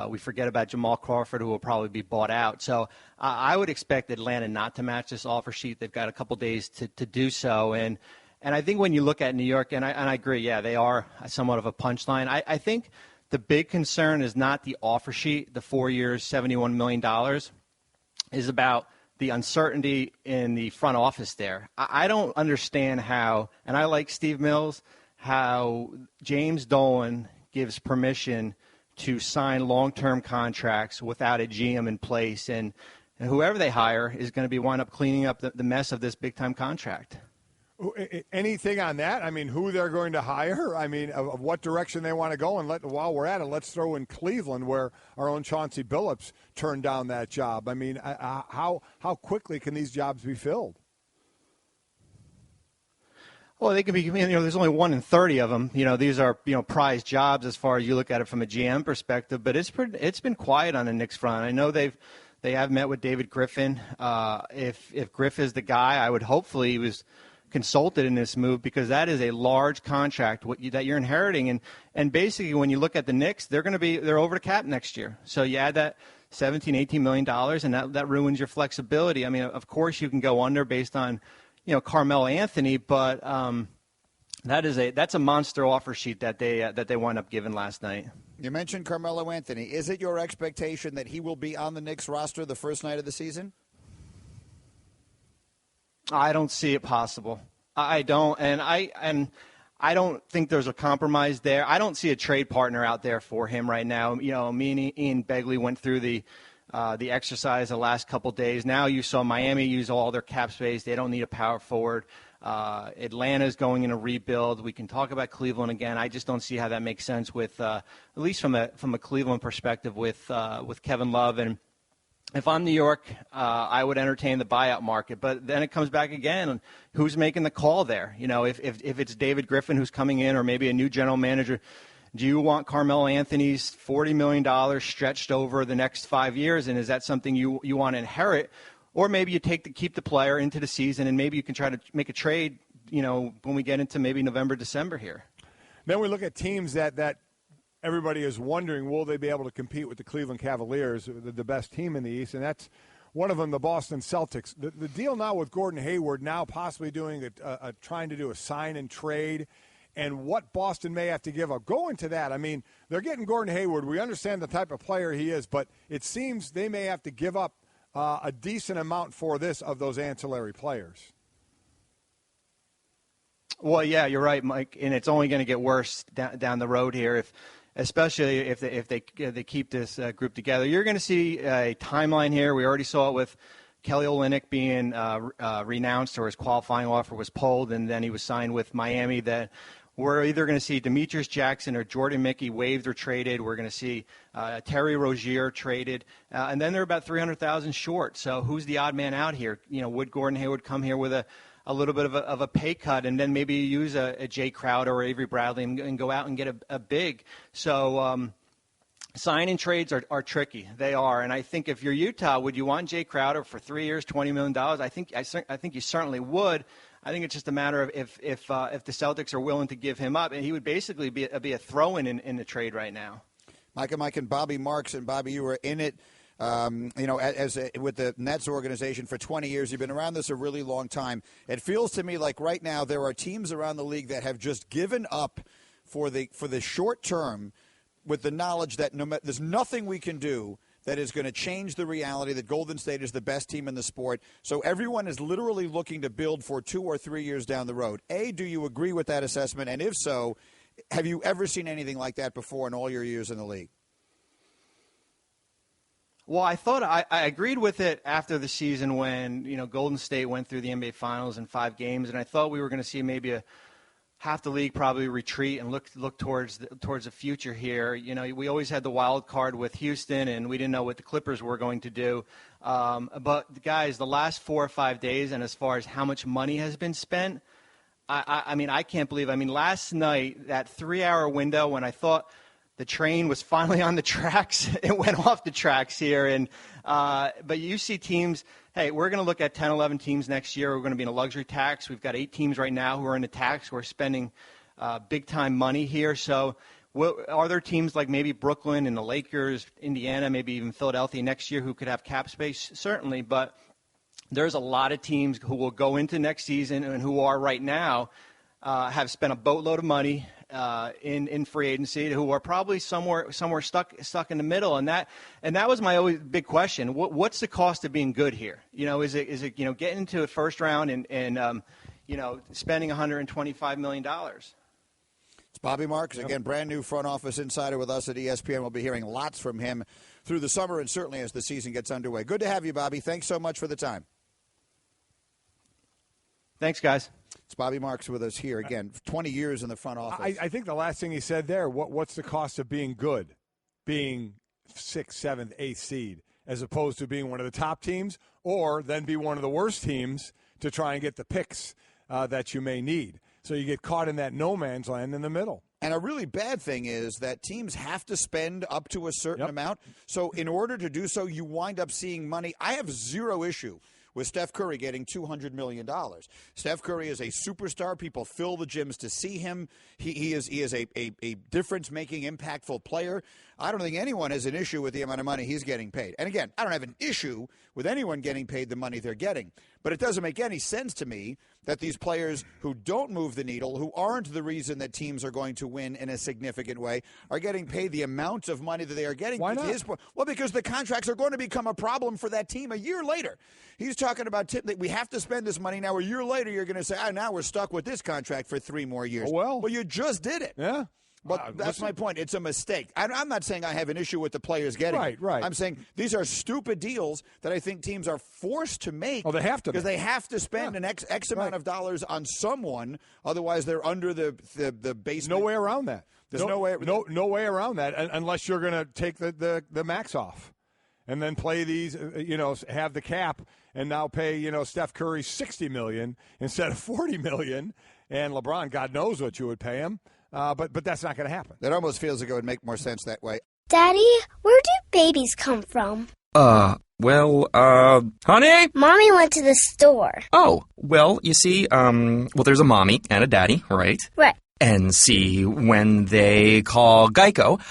we forget about Jamal Crawford, who will probably be bought out. So I would expect Atlanta not to match this offer sheet. They've got a couple days to do so, and I think when you look at New York, and I agree, yeah, they are somewhat of a punchline. I think the big concern is not the offer sheet, the 4 years, $71 million, is about the uncertainty in the front office there. I don't understand how, and I like Steve Mills, how James Dolan gives permission to sign long-term contracts without a GM in place, and whoever they hire is going to be wind up cleaning up the mess of this big-time contract. Anything on that? I mean, who they're going to hire? I mean, of what direction they want to go? And while we're at it, let's throw in Cleveland, where our own Chauncey Billups turned down that job. I mean, how quickly can these jobs be filled? Well, they can be. There's only 1 in 30 of them. These are prized jobs as far as you look at it from a GM perspective. But it's been quiet on the Knicks front. I know they have met with David Griffin. If Griff is the guy, I would hopefully he was consulted in this move, because that is a large contract that you're inheriting, and basically when you look at the Knicks, they're over the cap next year. So you add that $17-18 million, and that ruins your flexibility. I mean, of course you can go under based on Carmelo Anthony, but that's a monster offer sheet that they wound up giving last night. You mentioned Carmelo Anthony. Is it your expectation that he will be on the Knicks roster the first night of the season? I don't see it possible. I don't, and I don't think there's a compromise there. I don't see a trade partner out there for him right now. Me and Ian Begley went through the exercise the last couple days. Now you saw Miami use all their cap space. They don't need a power forward. Atlanta's going in a rebuild. We can talk about Cleveland again. I just don't see how that makes sense with, at least from a Cleveland perspective, with Kevin Love. And if I'm New York, I would entertain the buyout market. But then it comes back again on who's making the call there. If it's David Griffin who's coming in, or maybe a new general manager, do you want Carmelo Anthony's $40 million stretched over the next 5 years, and is that something you want to inherit? Or maybe you keep the player into the season, and maybe you can try to make a trade, when we get into maybe November, December here. Then we look at teams that everybody is wondering, will they be able to compete with the Cleveland Cavaliers, the best team in the East? And that's one of them, the Boston Celtics. The deal now with Gordon Hayward, now possibly doing trying to do a sign and trade, and what Boston may have to give up. Go into that. I mean, they're getting Gordon Hayward. We understand the type of player he is, but it seems they may have to give up a decent amount for this of those ancillary players. Well, yeah, you're right, Mike, and it's only going to get worse down the road here, especially if they keep this group together. You're going to see a timeline here. We already saw it with Kelly Olynyk being renounced, or his qualifying offer was pulled, and then he was signed with Miami. That we're either going to see Demetrius Jackson or Jordan Mickey waived or traded. We're going to see Terry Rozier traded, and then they're about $300,000 short. So who's the odd man out here? Would Gordon Hayward come here with a little bit of a pay cut, and then maybe use a Jay Crowder or Avery Bradley and go out and get a big? So sign-in trades are tricky. They are. And I think if you're Utah, would you want Jay Crowder for 3 years, $20 million? I think you certainly would. I think it's just a matter of if the Celtics are willing to give him up, and he would basically be a throw-in in the trade right now. Mike and Bobby Marks, and Bobby, you were in it. With the Nets organization for 20 years. You've been around this a really long time. It feels to me like right now there are teams around the league that have just given up for the short term, with the knowledge that there's nothing we can do that is going to change the reality that Golden State is the best team in the sport. So everyone is literally looking to build for 2 or 3 years down the road. A, do you agree with that assessment? And if so, have you ever seen anything like that before in all your years in the league? Well, I thought I agreed with it after the season when, Golden State went through the NBA Finals in 5 games, and I thought we were going to see maybe half the league probably retreat and look towards the future here. We always had the wild card with Houston, and we didn't know what the Clippers were going to do. But guys, the last 4 or 5 days, and as far as how much money has been spent, I can't believe. Last night, that 3-hour window when I thought the train was finally on the tracks. It went off the tracks here. And but you see teams, hey, we're going to look at 10, 11 teams next year. We're going to be in a luxury tax. We've got 8 teams right now who are in a tax. We're spending big-time money here. So are there teams like maybe Brooklyn and the Lakers, Indiana, maybe even Philadelphia next year who could have cap space? Certainly, but there's a lot of teams who will go into next season and who are right now have spent a boatload of money in free agency, who are probably somewhere stuck in the middle, and that was my always big question. What's the cost of being good here? Is it getting into a first round and spending $125 million? It's Bobby Marks, again, brand new front office insider with us at ESPN. We'll be hearing lots from him through the summer and certainly as the season gets underway. Good to have you, Bobby. Thanks so much for the time. Thanks, guys. It's Bobby Marks with us here again. 20 years in the front office. I think the last thing he said there, what's the cost of being good? Being 6th, 7th, 8th seed, as opposed to being one of the top teams, or then be one of the worst teams to try and get the picks that you may need. So you get caught in that no man's land in the middle. And a really bad thing is that teams have to spend up to a certain amount. So in order to do so, you wind up seeing money. I have zero issue with Steph Curry getting $200 million. Steph Curry is a superstar. People fill the gyms to see him. He is a difference-making, impactful player. I don't think anyone has an issue with the amount of money he's getting paid. And again, I don't have an issue with anyone getting paid the money they're getting. But it doesn't make any sense to me that these players who don't move the needle, who aren't the reason that teams are going to win in a significant way, are getting paid the amount of money that they are getting. Why not? Well, because the contracts are going to become a problem for that team a year later. He's talking about that we have to spend this money now. A year later, you're going to say, now we're stuck with this contract for 3 more years. Oh, well, you just did it. Yeah. But that's my point. It's a mistake. I'm not saying I have an issue with the players getting it. Right. I'm saying these are stupid deals that I think teams are forced to make. Oh, they have to. Because they have to spend an X amount of dollars on someone. Otherwise, they're under the basement. No way around that. There's no way around that unless you're going to take the max off and then play these, have the cap and now pay, Steph Curry $60 million instead of $40 million. And LeBron, God knows what you would pay him. But that's not going to happen. It almost feels like it would make more sense that way. Daddy, where do babies come from? Honey? Mommy went to the store. Oh, well, you see, there's a mommy and a daddy, right? Right. And see, when they call Geico,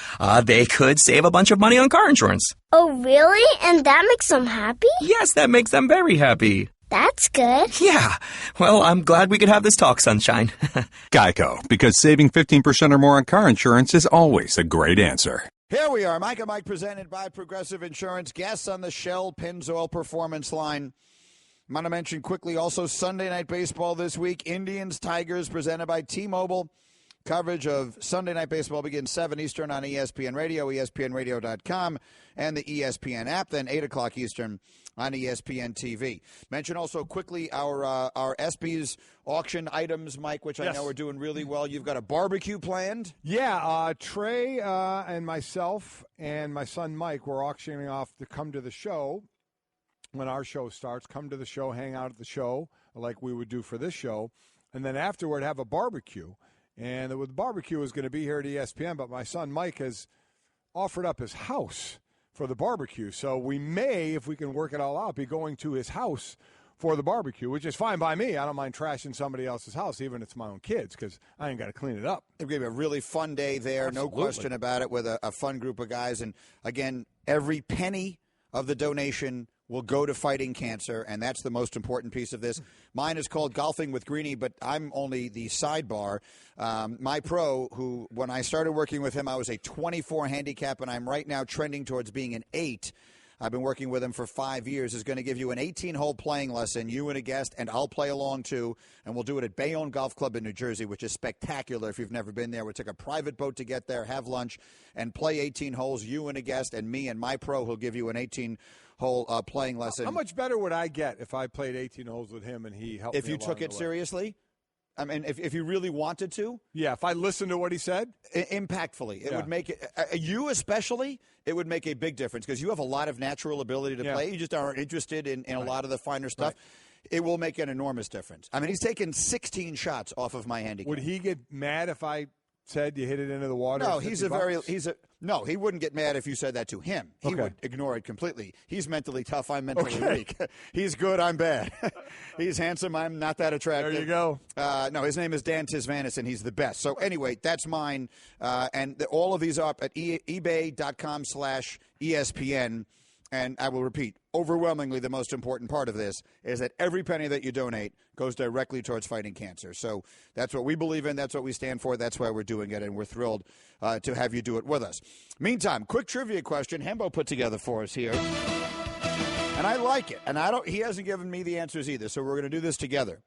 they could save a bunch of money on car insurance. Oh, really? And that makes them happy? Yes, that makes them very happy. That's good. Yeah. Well, I'm glad we could have this talk, sunshine. Geico, because saving 15% or more on car insurance is always a great answer. Here we are, Mike and Mike, presented by Progressive Insurance. Guests on the Shell Pennzoil Performance Line. I'm going to mention quickly also Sunday Night Baseball this week. Indians, Tigers, presented by T-Mobile. Coverage of Sunday Night Baseball begins 7 Eastern on ESPN Radio, ESPNRadio.com, and the ESPN app. Then 8 o'clock Eastern on ESPN TV. Mention also quickly our ESPYs auction items, Mike, which I know are doing really well. You've got a barbecue planned? Yeah, Trey and myself and my son Mike were auctioning off to come to the show when our show starts. Come to the show, hang out at the show like we would do for this show, and then afterward have a barbecue. And the barbecue is going to be here at ESPN, but my son Mike has offered up his house for the barbecue. So we may, if we can work it all out, be going to his house for the barbecue, which is fine by me. I don't mind trashing somebody else's house, even if it's my own kids, because I ain't got to clean it up. It's going to be a really fun day there, Absolutely. No question about it, with a fun group of guys. And, again, every penny of the donation will go to fighting cancer, and that's the most important piece of this. Mine is called Golfing with Greeny, but I'm only the sidebar. My pro, who when I started working with him, I was a 24 handicap, and I'm right now trending towards being an 8. I've been working with him for 5 years, is going to give you an 18-hole playing lesson, you and a guest, and I'll play along too, and we'll do it at Bayonne Golf Club in New Jersey, which is spectacular if you've never been there. We took a private boat to get there, have lunch, and play 18 holes, you and a guest, and me and my pro who'll give you an 18-hole playing lesson. How much better would I get if I played 18 holes with him and he helped me if you took it the way? seriously? I mean, if you really wanted to? Yeah, if I listened to what he said? Impactfully. It would make it, you especially, it would make a big difference because you have a lot of natural ability to play. You just aren't interested in a lot of the finer stuff. Right. It will make an enormous difference. I mean, he's taken 16 shots off of my handicap. Would he get mad if I said you hit it into the water? No, $50? No, he wouldn't get mad if you said that to him. He would ignore it completely. He's mentally tough. I'm mentally weak. He's good. I'm bad. He's handsome. I'm not that attractive. There you go. No, his name is Dan Tisvanis, and he's the best. So anyway, that's mine. And all of these are up at ebay.com/ESPN. And I will repeat, overwhelmingly the most important part of this is that every penny that you donate goes directly towards fighting cancer. So that's what we believe in. That's what we stand for. That's why we're doing it, and we're thrilled to have you do it with us. Meantime, quick trivia question Hembo put together for us here. And I like it. And he hasn't given me the answers either, so we're going to do this together.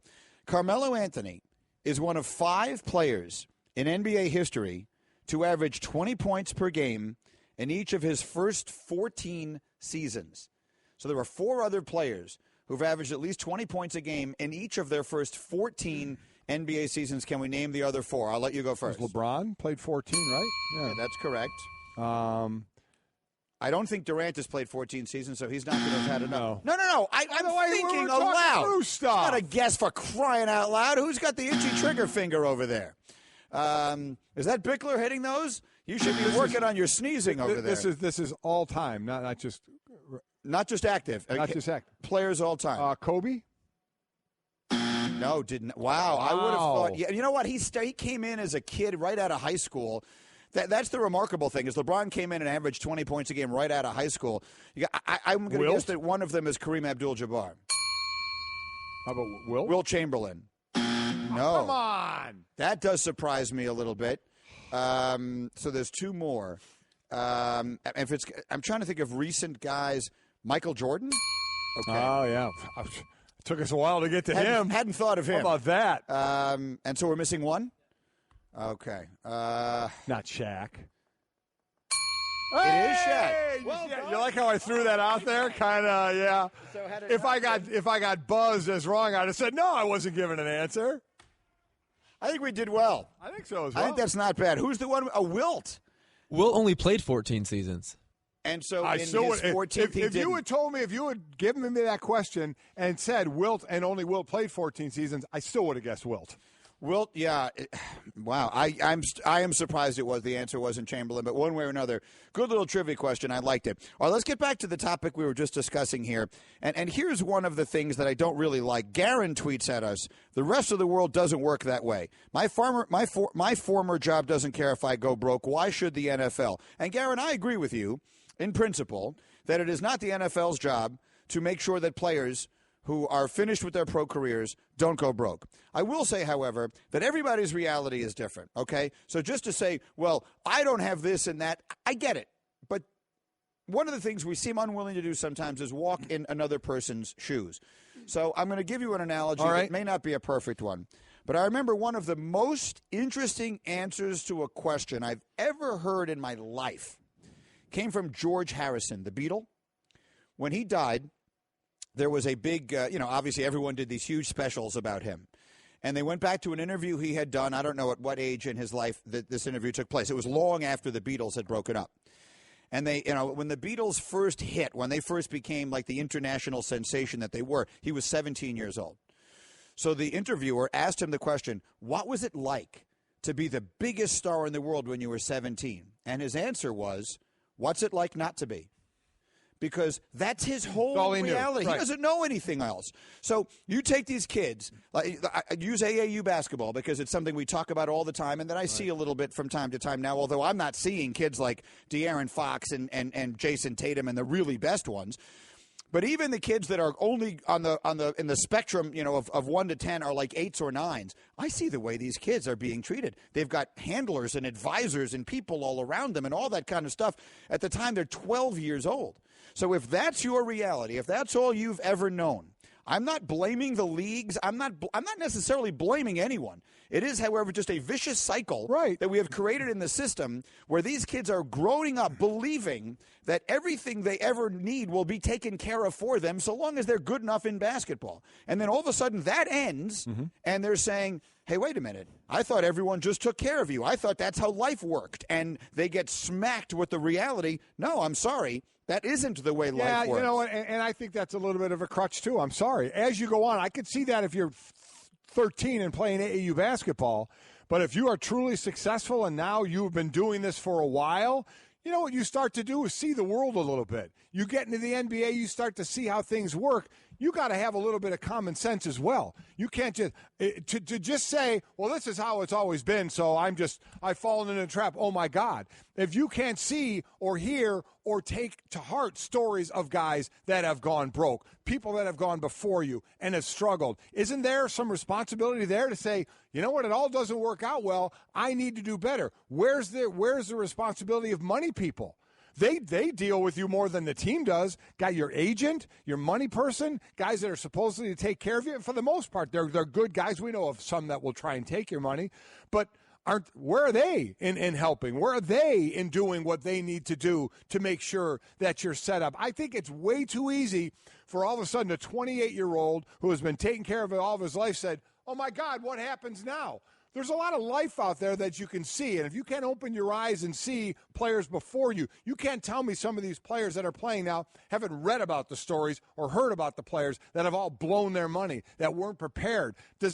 Carmelo Anthony is one of 5 players in NBA history to average 20 points per game in each of his first 14 seasons. So there are 4 other players who've averaged at least 20 points a game in each of their first 14 NBA seasons. Can we name the other 4? I'll let you go first. LeBron played 14, right? Yeah, that's correct. I don't think Durant has played 14 seasons, so he's not going to have had enough. No. I'm thinking aloud. It's not a guess, for crying out loud. Who's got the itchy trigger finger over there? Is that Bickler hitting those? You should be working on your sneezing over there. This is all time, not just active. Not just active. Players all time. Kobe? No, didn't. Wow. I would have thought. Yeah, you know what? He came in as a kid right out of high school. That's the remarkable thing, is LeBron came in and averaged 20 points a game right out of high school. I'm going to guess that one of them is Kareem Abdul-Jabbar. How about Wilt? Will Chamberlain. No. Come on. That does surprise me a little bit. So there's 2 more. I'm trying to think of recent guys. Michael Jordan? Okay. Oh, yeah. It took us a while to get to him. Hadn't thought of him. How about that? And so we're missing one? Okay. Not Shaq. It is Shaq. Well, you like how I threw that out there? Kind of, yeah. So if I got buzzed as wrong, I'd have said, no, I wasn't given an answer. I think we did well. I think so as well. I think that's not bad. Who's the one? Wilt. Wilt only played 14 seasons. And so in his 14th, if you had told me, if you had given me that question and said Wilt and only Wilt played 14 seasons, I still would have guessed Wilt. Wilt, yeah. Wow. I am surprised the answer wasn't Chamberlain, but one way or another, good little trivia question. I liked it. All right, let's get back to the topic we were just discussing here. And here's one of the things that I don't really like. Garen tweets at us, the rest of the world doesn't work that way. My former job doesn't care if I go broke. Why should the NFL? And Garen, I agree with you in principle that it is not the NFL's job to make sure that players who are finished with their pro careers don't go broke. I will say, however, that everybody's reality is different, okay? So just to say, well, I don't have this and that, I get it. But one of the things we seem unwilling to do sometimes is walk in another person's shoes. So I'm going to give you an analogy that may not be a perfect one. But I remember one of the most interesting answers to a question I've ever heard in my life came from George Harrison, the Beatle. When he died, there was a big, obviously everyone did these huge specials about him. And they went back to an interview he had done. I don't know at what age in his life that this interview took place. It was long after the Beatles had broken up. And they, when the Beatles first hit, when they first became like the international sensation that they were, he was 17 years old. So the interviewer asked him the question, what was it like to be the biggest star in the world when you were 17? And his answer was, what's it like not to be? Because that's his whole reality. Right. He doesn't know anything else. So you take these kids, like, I use AAU basketball because it's something we talk about all the time and that I see a little bit from time to time now, although I'm not seeing kids like De'Aaron Fox and Jason Tatum and the really best ones. But even the kids that are only in the spectrum, of 1 to 10 are like 8s or 9s. I see the way these kids are being treated. They've got handlers and advisors and people all around them and all that kind of stuff. At the time, they're 12 years old. So if that's your reality, if that's all you've ever known, I'm not blaming the leagues. I'm not necessarily blaming anyone. It is, however, just a vicious cycle that we have created in the system where these kids are growing up believing that everything they ever need will be taken care of for them so long as they're good enough in basketball. And then all of a sudden that ends, and they're saying, hey, wait a minute. I thought everyone just took care of you. I thought that's how life worked. And they get smacked with the reality. No, I'm sorry. That isn't the way life works. Yeah, and I think that's a little bit of a crutch, too. I'm sorry. As you go on, I could see that if you're 13 and playing AAU basketball. But if you are truly successful and now you've been doing this for a while, you know what you start to do is see the world a little bit. You get into the NBA, you start to see how things work. You got to have a little bit of common sense as well. You can't just to just say, well, this is how it's always been, so I've fallen into a trap. Oh, my God. If you can't see or hear or take to heart stories of guys that have gone broke, people that have gone before you and have struggled, isn't there some responsibility there to say, you know what, it all doesn't work out well, I need to do better? Where's the responsibility of money people? They deal with you more than the team does. Got your agent, your money person, guys that are supposedly to take care of you. For the most part, they're good guys. We know of some that will try and take your money, but where are they in helping? Where are they in doing what they need to do to make sure that you're set up? I think it's way too easy for all of a sudden a 28-year-old who has been taking care of it all of his life said, oh, my God, what happens now? There's a lot of life out there that you can see, and if you can't open your eyes and see players before you, you can't tell me some of these players that are playing now haven't read about the stories or heard about the players that have all blown their money, that weren't prepared. There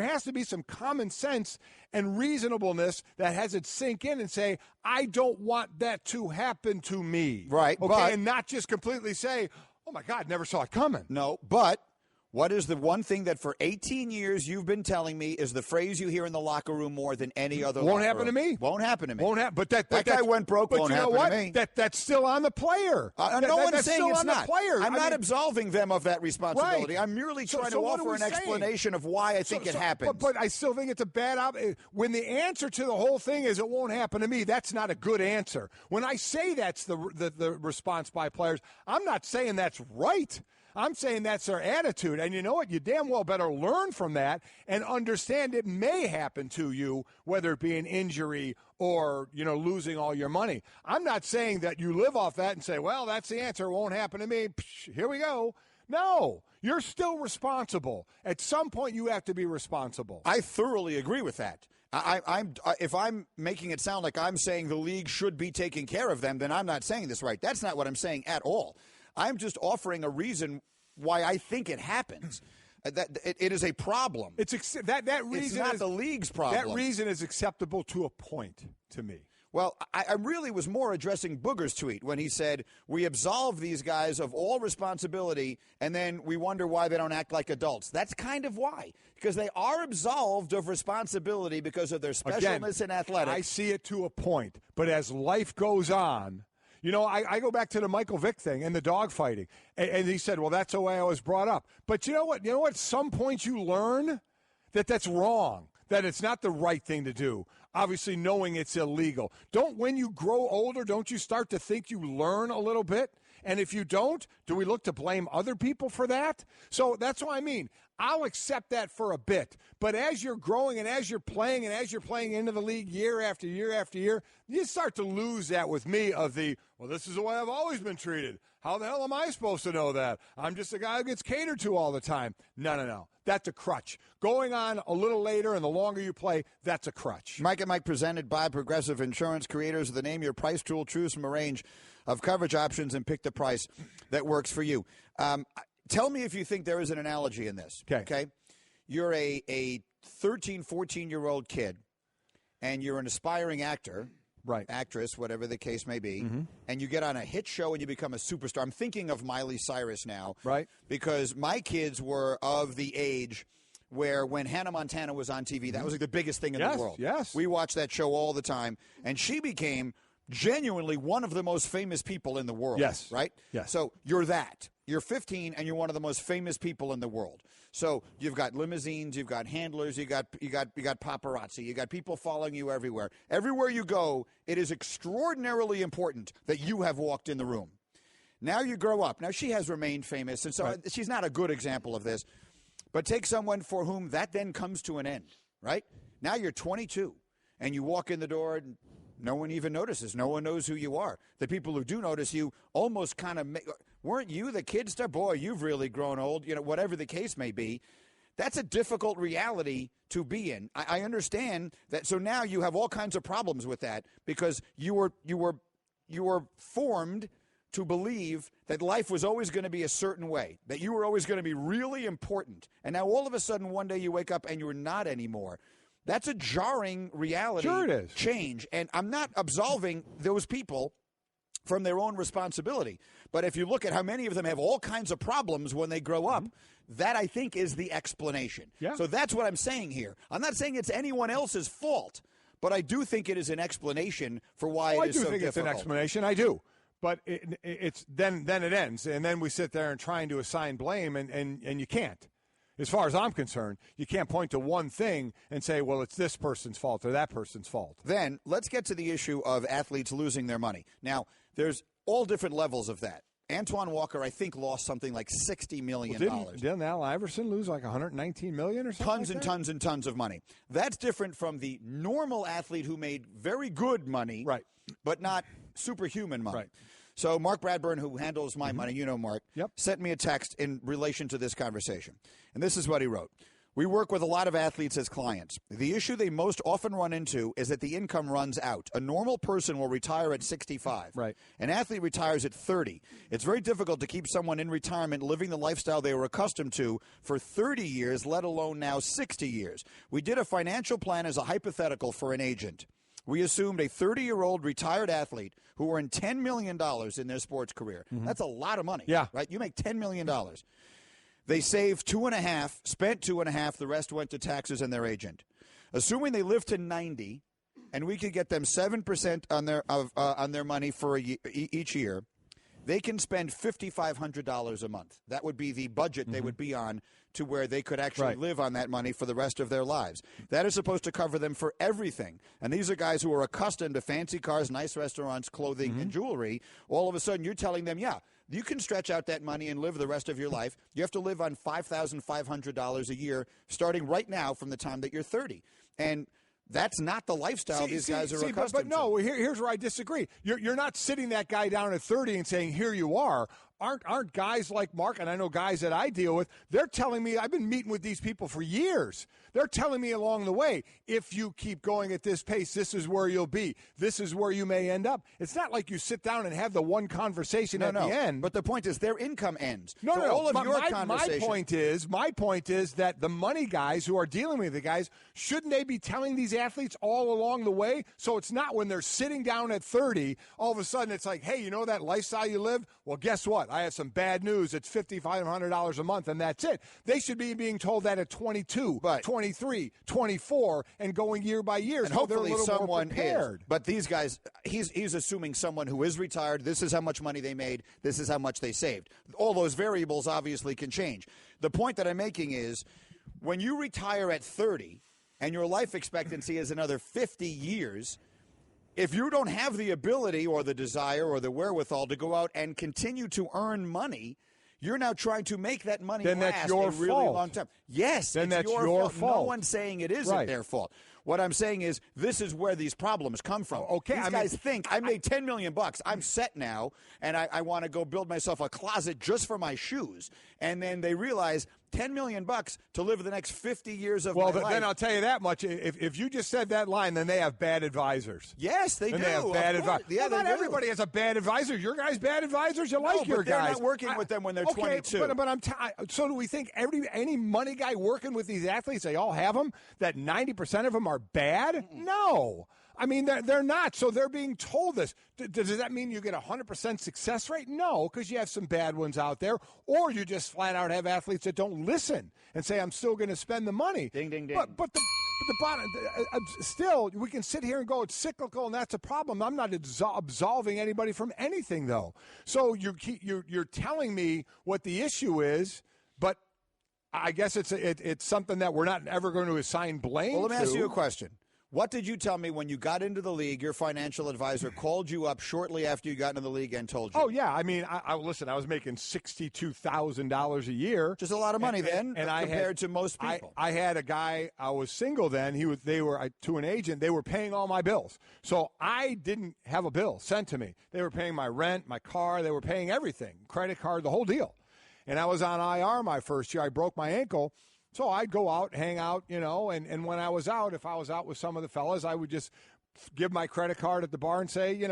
has to be some common sense and reasonableness that has it sink in and say, I don't want that to happen to me. Right. Okay, and not just completely say, oh, my God, never saw it coming. No, but what is the one thing that for 18 years you've been telling me is the phrase you hear in the locker room more than any other Won't locker happen room? to me. Won't happen to me. Won't happen. But that guy went broke. But won't you know happen what? to me. That's still on the player. No one's saying it's not. Player. I'm not absolving them of that responsibility. Right. I'm merely trying to offer an explanation of why I think it happens. But I still think it's a bad when the answer to the whole thing is it won't happen to me, that's not a good answer. When I say that's the response by players, I'm not saying that's right. I'm saying that's their attitude. And you know what? You damn well better learn from that and understand it may happen to you, whether it be an injury or, losing all your money. I'm not saying that you live off that and say, well, that's the answer. It won't happen to me. Psh, here we go. No, you're still responsible. At some point, you have to be responsible. I thoroughly agree with that. If I'm making it sound like I'm saying the league should be taking care of them, then I'm not saying this right. That's not what I'm saying at all. I'm just offering a reason why I think it happens. That it is a problem. That reason it's not is the league's problem. That reason is acceptable to a point to me. Well, I really was more addressing Booger's tweet when he said, we absolve these guys of all responsibility, and then we wonder why they don't act like adults. That's kind of why. Because they are absolved of responsibility because of their specialness in athletics. I see it to a point. But as life goes on, I go back to the Michael Vick thing and the dog fighting. And he said, well, that's the way I was brought up. But you know what? At some point you learn that that's wrong, that it's not the right thing to do. Obviously, knowing it's illegal. When you grow older, don't you start to think you learn a little bit? And if you don't, do we look to blame other people for that? So that's what I mean. I'll accept that for a bit. But as you're growing and as you're playing into the league year after year after year, you start to lose that with me of this is the way I've always been treated. How the hell am I supposed to know that? I'm just a guy who gets catered to all the time. No. That's a crutch. Going on a little later and the longer you play, that's a crutch. Mike and Mike presented by Progressive Insurance, creators of the Name Your Price tool. Choose from a range of coverage options and pick the price that works for you. Tell me if you think there is an analogy in this. Okay? You're a 13, 14-year-old kid, and you're an aspiring actor, right? Actress, whatever the case may be, and you get on a hit show and you become a superstar. I'm thinking of Miley Cyrus now, right? Because my kids were of the age where when Hannah Montana was on TV, that was like the biggest thing in the world. Yes. We watched that show all the time, and she became genuinely one of the most famous people in the world. Yes. Right? Yes. So you're that. You're 15 and you're one of the most famous people in the world. So you've got limousines, you've got handlers, you got paparazzi, you got people following you everywhere. Everywhere you go, it is extraordinarily important that you have walked in the room. Now you grow up. Now she has remained famous, and so she's not a good example of this. But take someone for whom that then comes to an end, right? Now you're 22 and you walk in the door and no one even notices. No one knows who you are. The people who do notice you almost kind of weren't you the kid star? Boy, you've really grown old, whatever the case may be. That's a difficult reality to be in. I understand that. So now you have all kinds of problems with that because you were formed to believe that life was always going to be a certain way, that you were always going to be really important. And now all of a sudden one day you wake up and you're not anymore. That's a jarring reality Sure it is. change. And I'm not absolving those people from their own responsibility. But if you look at how many of them have all kinds of problems when they grow up, that I think is the explanation. Yeah. So that's what I'm saying here. I'm not saying it's anyone else's fault, but I do think it is an explanation for why it is so difficult. I do think it's an explanation. I do. But it's then it ends, and then we sit there and trying to assign blame, and you can't. As far as I'm concerned, you can't point to one thing and say, well, it's this person's fault or that person's fault. Then let's get to the issue of athletes losing their money. Now, there's all different levels of that. Antoine Walker, I think, lost something like $60 million. Didn't Al Iverson lose like $119 million or something? Tons and tons and tons of money. That's different from the normal athlete who made very good money, right, but not superhuman money. Right. So Mark Bradburn, who handles my money, you know Mark, Yep. sent me a text in relation to this conversation. And this is what he wrote. We work with a lot of athletes as clients. The issue they most often run into is that the income runs out. A normal person will retire at 65. Right. An athlete retires at 30. It's very difficult to keep someone in retirement living the lifestyle they were accustomed to for 30 years, let alone now 60 years. We did a financial plan as a hypothetical for an agent. We assumed a 30-year-old retired athlete who earned $10 million in their sports career. That's a lot of money. Yeah. Right? You make $10 million. They saved 2.5, spent 2.5, the rest went to taxes and their agent. Assuming they live to 90, and we could get them 7% on their money for each year, they can spend $5,500 a month. That would be the budget they would be on to where they could actually live on that money for the rest of their lives. That is supposed to cover them for everything. And these are guys who are accustomed to fancy cars, nice restaurants, clothing, and jewelry. All of a sudden, you're telling them, yeah, you can stretch out that money and live the rest of your life. You have to live on $5,500 a year starting right now from the time that you're 30. And that's not the lifestyle these guys are accustomed but no, to. here's where I disagree. You're not sitting that guy down at 30 and saying, here you are. Aren't guys like Mark, and I know guys that I deal with, they're telling me, I've been meeting with these people for years. They're telling me along the way, if you keep going at this pace, this is where you'll be. This is where you may end up. It's not like you sit down and have the one conversation at the end. But the point is their income ends. No. All of your conversation. My point is that the money guys who are dealing with the guys, shouldn't they be telling these athletes all along the way? So it's not when they're sitting down at 30, all of a sudden it's like, hey, you know that lifestyle you live? Well, guess what? I have some bad news. It's $5,500 a month, and that's it. They should be being told that at 22, 23, 24, and going year by year. And so hopefully they're a little more someone prepared. is. But these guys, he's assuming someone who is retired, this is how much money they made, this is how much they saved. All those variables obviously can change. The point that I'm making is when you retire at 30 and your life expectancy is another 50 years, if you don't have the ability or the desire or the wherewithal to go out and continue to earn money, you're now trying to make that money then last that's your a really fault. long time. Yes, then it's that's your fault. No fault. one's saying it isn't Right. their fault. What I'm saying is this is where these problems come from. Okay, These guys think I made $10 million. I'm set now, and I want to go build myself a closet just for my shoes. And then they realize $10 million to live the next 50 years of my life. Well, then I'll tell you that much. If you just said that line, then they have bad advisors. Yes, they do. They have bad advisors. Yeah, well, not they do. everybody has a bad advisor. Your guys bad advisors. You like but your they're guys. not working with them when they're 22. But so do we think any money guy working with these athletes, they all have them, that 90% of them are bad? No. I mean, they're not. So they're being told this. Does that mean you get 100% success rate? No, because you have some bad ones out there. Or you just flat out have athletes that don't listen and say, I'm still going to spend the money. Ding, ding, ding. But the bottom, still, we can sit here and go, it's cyclical, and that's a problem. I'm not absolving anybody from anything, though. So you're telling me what the issue is, but I guess it's something that we're not ever going to assign blame to. Well, let me ask you a question. What did you tell me when you got into the league? Your financial advisor called you up shortly after you got into the league and told you. Oh, yeah. I mean, listen, I was making $62,000 a year. Just a lot of money compared to most people. I had a guy, I was single then. They were to an agent. They were paying all my bills. So I didn't have a bill sent to me. They were paying my rent, my car. They were paying everything, credit card, the whole deal. And I was on IR my first year. I broke my ankle. So I'd go out, hang out, and when I was out, if I was out with some of the fellas, I would just give my credit card at the bar and say,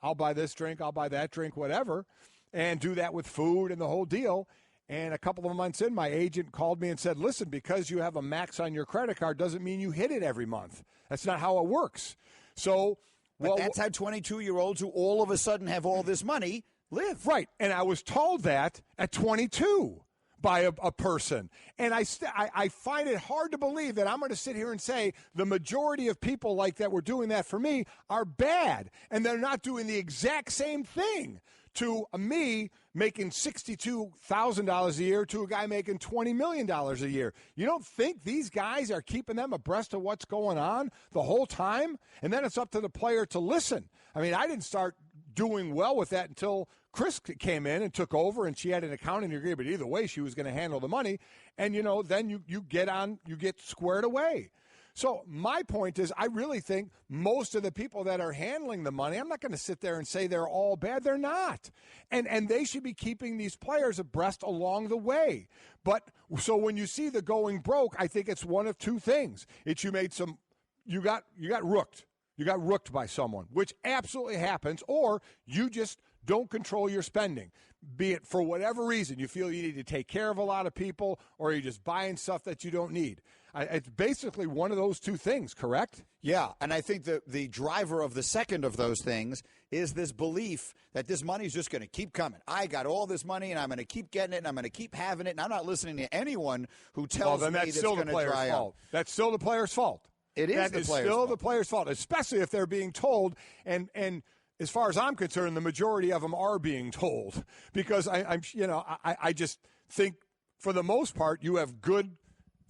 I'll buy this drink, I'll buy that drink, whatever, and do that with food and the whole deal. And a couple of months in, my agent called me and said, listen, because you have a max on your credit card doesn't mean you hit it every month. That's not how it works. So, but that's how 22-year-olds who all of a sudden have all this money live. Right. And I was told that at 22 by a person. And I find it hard to believe that I'm going to sit here and say the majority of people like that were doing that for me are bad. And they're not doing the exact same thing to me making $62,000 a year to a guy making $20 million a year. You don't think these guys are keeping them abreast of what's going on the whole time? And then it's up to the player to listen. I mean, I didn't start doing well with that until Chris came in and took over, and she had an accounting degree, but either way, she was going to handle the money. And, then you get squared away. So my point is, I really think most of the people that are handling the money, I'm not going to sit there and say they're all bad. They're not. And they should be keeping these players abreast along the way. But so when you see the going broke, I think it's one of two things. It's you got rooked. You got rooked by someone, which absolutely happens, or you just don't control your spending, be it for whatever reason. You feel you need to take care of a lot of people, or you're just buying stuff that you don't need. It's basically one of those two things, correct? Yeah, and I think the driver of the second of those things is this belief that this money is just going to keep coming. I got all this money, and I'm going to keep getting it, and I'm going to keep having it, and I'm not listening to anyone who tells me that's going to dry up. That's still the player's fault. It is the player's fault. The player's fault, especially if they're being told. And as far as I'm concerned, the majority of them are being told, because I just think for the most part you have good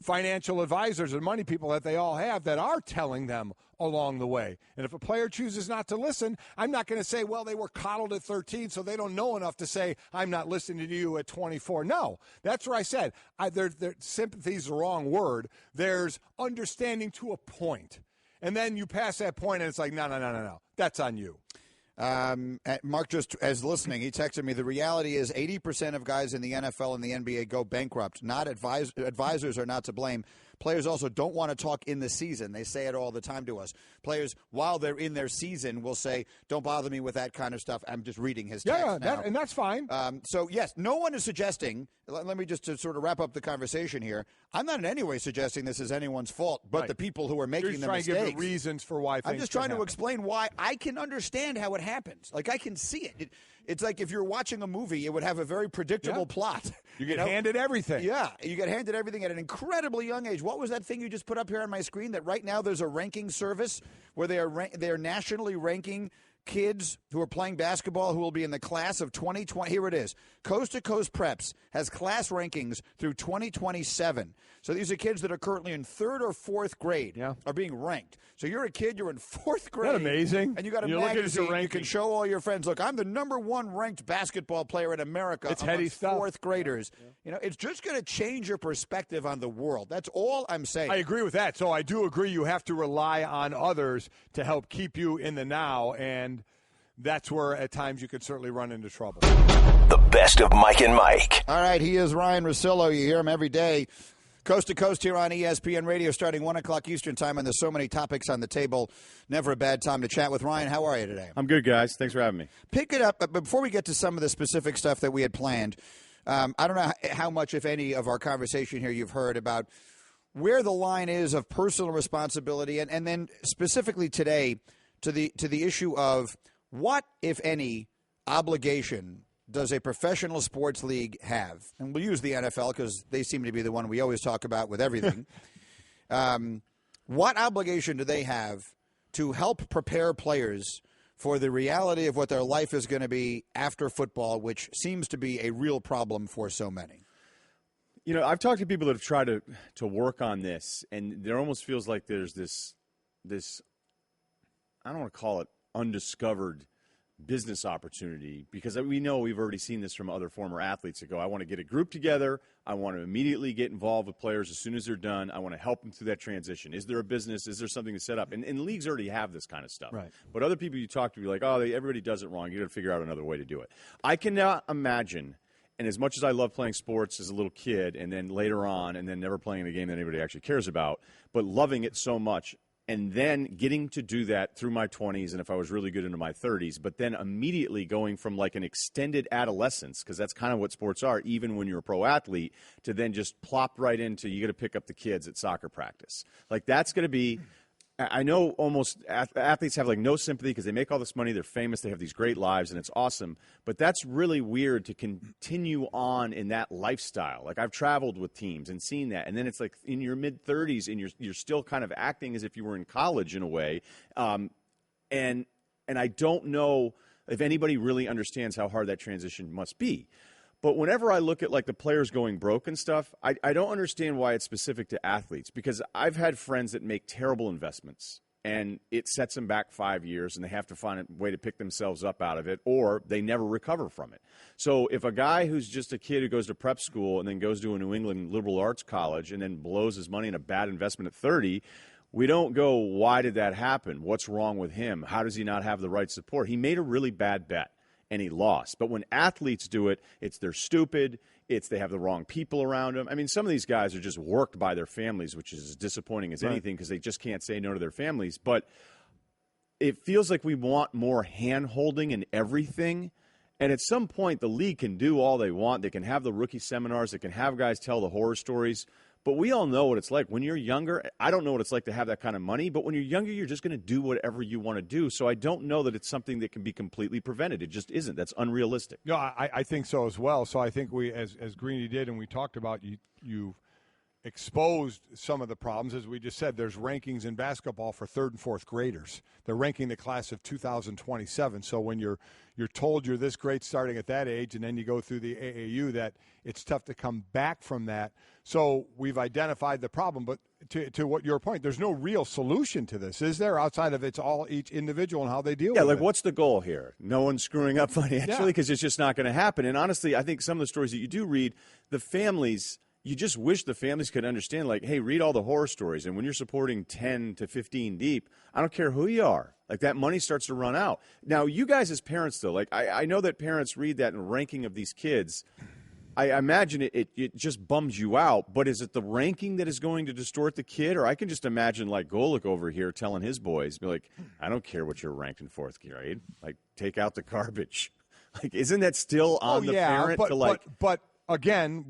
financial advisors and money people that they all have that are telling them along the way. And if a player chooses not to listen, I'm not going to say, well, they were coddled at 13, so they don't know enough to say, I'm not listening to you at 24. No, that's where I said, sympathy is the wrong word. There's understanding to a point. And then you pass that point, and it's like, no. That's on you. Mark just as listening, he texted me, the reality is 80% of guys in the NFL and the NBA go bankrupt. Not advisors are not to blame. Players also don't want to talk in the season. They say it all the time to us. Players, while they're in their season, will say, don't bother me with that kind of stuff. I'm just reading his text now. And that's fine. So, yes, no one is suggesting, let me just to sort of wrap up the conversation here, I'm not in any way suggesting this is anyone's fault, but the people who are making the mistakes. You're trying to give the reasons for why things I'm just trying to explain why I can understand how it happens. Like, I can see it. It's like if you're watching a movie, it would have a very predictable plot. You get handed everything. Yeah, you get handed everything at an incredibly young age. What was that thing you just put up here on my screen? That right now there's a ranking service where they are nationally ranking kids who are playing basketball who will be in the class of 2020. Here it is. Coast to Coast Preps has class rankings through 2027. So these are kids that are currently in 3rd or 4th grade are being ranked. So you're a kid, you're in 4th grade. Isn't that amazing? And you got a magazine. You can show all your friends, look, I'm the #1 ranked basketball player in America. It's heady stuff. 4th graders. Yeah. It's just going to change your perspective on the world. That's all I'm saying. I agree with that. So I do agree you have to rely on others to help keep you in the now, and that's where at times you could certainly run into trouble. The best of Mike and Mike. All right, he is Ryen Russillo. You hear him every day, coast to coast here on ESPN Radio, starting 1 o'clock Eastern time, and there's so many topics on the table. Never a bad time to chat with Ryen. How are you today? I'm good, guys. Thanks for having me. Pick it up, but before we get to some of the specific stuff that we had planned, I don't know how much, if any, of our conversation here you've heard about where the line is of personal responsibility, and then specifically today to the issue of what, if any, obligation does a professional sports league have? And we'll use the NFL because they seem to be the one we always talk about with everything. What obligation do they have to help prepare players for the reality of what their life is going to be after football, which seems to be a real problem for so many? You know, I've talked to people that have tried to work on this, and there almost feels like there's this I don't want to call it undiscovered business opportunity, because we know we've already seen this from other former athletes that go, I want to get a group together. I want to immediately get involved with players as soon as they're done. I want to help them through that transition. Is there a business? Is there something to set up? And leagues already have this kind of stuff. Right. But other people you talk to be like, oh, everybody does it wrong. You got to figure out another way to do it. I cannot imagine, and as much as I love playing sports as a little kid and then later on and then never playing a game that anybody actually cares about, but loving it so much, and then getting to do that through my 20s and if I was really good into my 30s, but then immediately going from like an extended adolescence, because that's kind of what sports are, even when you're a pro athlete, to then just plop right into you got to pick up the kids at soccer practice. Like that's going to be – I know almost athletes have like no sympathy because they make all this money, they're famous, they have these great lives, and it's awesome. But that's really weird to continue on in that lifestyle. Like I've traveled with teams and seen that, and then it's like in your mid-30s and you're still kind of acting as if you were in college in a way. And I don't know if anybody really understands how hard that transition must be. But whenever I look at like the players going broke and stuff, I don't understand why it's specific to athletes, because I've had friends that make terrible investments and it sets them back 5 years and they have to find a way to pick themselves up out of it, or they never recover from it. So if a guy who's just a kid who goes to prep school and then goes to a New England liberal arts college and then blows his money in a bad investment at 30, we don't go, why did that happen? What's wrong with him? How does he not have the right support? He made a really bad bet and he lost. But when athletes do it, it's they're stupid, it's they have the wrong people around them. I mean, some of these guys are just worked by their families, which is as disappointing as anything because they just can't say no to their families. But it feels like we want more hand-holding in everything. And at some point, the league can do all they want. They can have the rookie seminars. They can have guys tell the horror stories. But we all know what it's like. When you're younger, I don't know what it's like to have that kind of money, but when you're younger, you're just going to do whatever you want to do. So I don't know that it's something that can be completely prevented. It just isn't. That's unrealistic. No, I think so as well. So I think we, as Greeny did, and we talked about, you exposed some of the problems. As we just said, there's rankings in basketball for third and fourth graders. They're ranking the class of 2027. So when you're told you're this great starting at that age, and then you go through the AAU, that it's tough to come back from that. So we've identified the problem, but to what your point, there's no real solution to this, is there? Outside of it's all each individual and how they deal with it. Yeah, like what's the goal here? No one's screwing up financially because it's just not going to happen. And honestly, I think some of the stories that you do read, the families. You just wish the families could understand, like, hey, read all the horror stories. And when you're supporting 10 to 15 deep, I don't care who you are. Like, that money starts to run out. Now, you guys as parents, though, like, I know that parents read that in ranking of these kids. I imagine it just bums you out. But is it the ranking that is going to distort the kid? Or I can just imagine, like, Golic over here telling his boys, be like, I don't care what you're ranked in fourth grade. Like, take out the garbage. Like, isn't that still on the parent to, like – But again,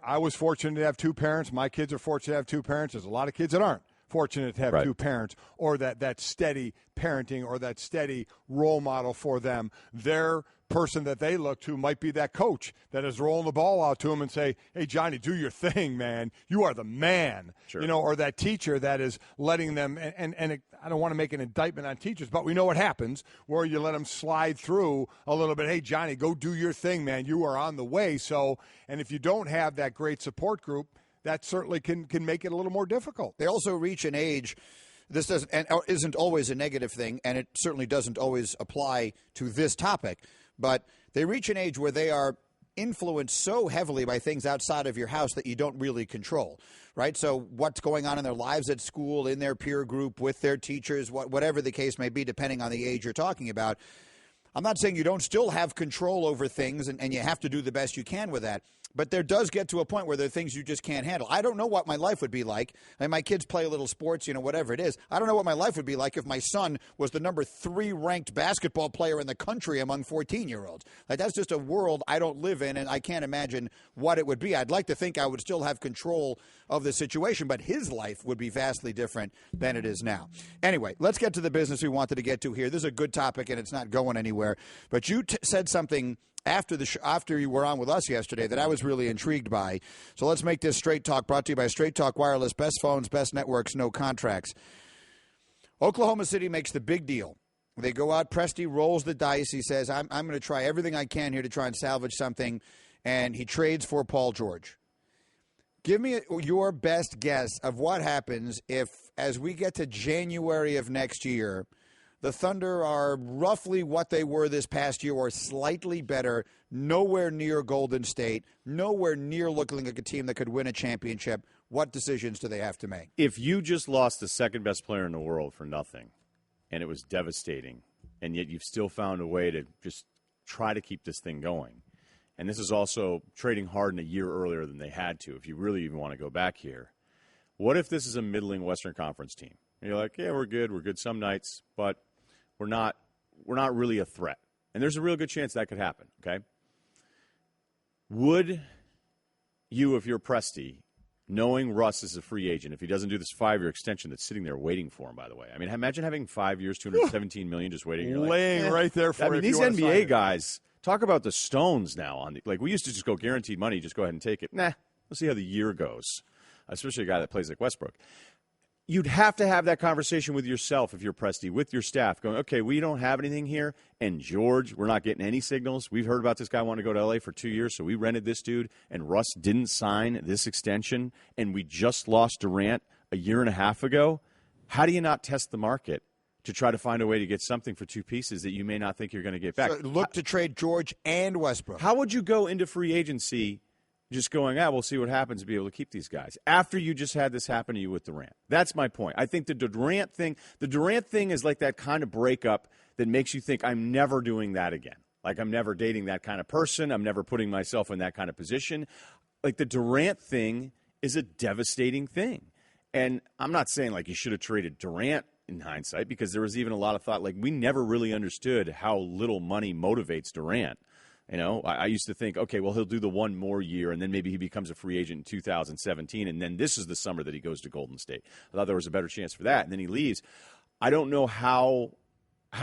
I was fortunate to have two parents. My kids are fortunate to have two parents. There's a lot of kids that aren't fortunate to have two parents, or that steady parenting or that steady role model for them. Their person that they look to might be that coach that is rolling the ball out to them and say, hey, Johnny, do your thing, man. You are the man. Sure. You know, or that teacher that is letting them, and I don't want to make an indictment on teachers, but we know what happens where you let them slide through a little bit. Hey, Johnny, go do your thing, man. You are on the way. So, and if you don't have that great support group, that certainly can make it a little more difficult. They also reach an age. This isn't always a negative thing, and it certainly doesn't always apply to this topic. But they reach an age where they are influenced so heavily by things outside of your house that you don't really control, right? So what's going on in their lives at school, in their peer group, with their teachers, whatever the case may be, depending on the age you're talking about. I'm not saying you don't still have control over things, and you have to do the best you can with that. But there does get to a point where there are things you just can't handle. I don't know what my life would be like. I mean, my kids play a little sports, whatever it is. I don't know what my life would be like if my son was the number 3 ranked basketball player in the country among 14-year-olds. Like, that's just a world I don't live in, and I can't imagine what it would be. I'd like to think I would still have control of the situation, but his life would be vastly different than it is now. Anyway, let's get to the business we wanted to get to here. This is a good topic, and it's not going anywhere. But you said something after you were on with us yesterday that I was really intrigued by. So let's make this Straight Talk, brought to you by Straight Talk Wireless. Best phones, best networks, no contracts. Oklahoma City makes the big deal. They go out, Presti rolls the dice. He says, I'm going to try everything I can here to try and salvage something, and he trades for Paul George. Give me your best guess of what happens if, as we get to January of next year, the Thunder are roughly what they were this past year or slightly better, nowhere near Golden State, nowhere near looking like a team that could win a championship. What decisions do they have to make? If you just lost the second best player in the world for nothing, and it was devastating, and yet you've still found a way to just try to keep this thing going, and this is also trading Harden a year earlier than they had to, if you really even want to go back here, what if this is a middling Western Conference team? And you're like, yeah, we're good some nights, but we're not really a threat. And there's a real good chance that could happen, okay? Would you, if you're Presti, knowing Russ is a free agent, if he doesn't do this 5-year extension that's sitting there waiting for him, by the way. I mean, imagine having 5 years, $217 million just waiting. You're laying right there for I mean, these NBA guys, talk about the stones now. We used to just go guaranteed money, just go ahead and take it. Nah, let's see how the year goes, especially a guy that plays like Westbrook. You'd have to have that conversation with yourself if you're Presti, with your staff, going, okay, we don't have anything here, and George, we're not getting any signals. We've heard about this guy wanting to go to L.A. for 2 years, so we rented this dude, and Russ didn't sign this extension, and we just lost Durant a year and a half ago. How do you not test the market to try to find a way to get something for two pieces that you may not think you're going to get back? So look to trade George and Westbrook. How would you go into free agency just going, we'll see what happens to be able to keep these guys after you just had this happen to you with Durant? That's my point. I think the Durant thing is like that kind of breakup that makes you think, I'm never doing that again. Like, I'm never dating that kind of person. I'm never putting myself in that kind of position. Like, the Durant thing is a devastating thing. And I'm not saying, like, you should have traded Durant in hindsight, because there was even a lot of thought, like, we never really understood how little money motivates Durant. You know, I used to think, okay, well, he'll do the one more year, and then maybe he becomes a free agent in 2017, and then this is the summer that he goes to Golden State. I thought there was a better chance for that, and then he leaves. I don't know how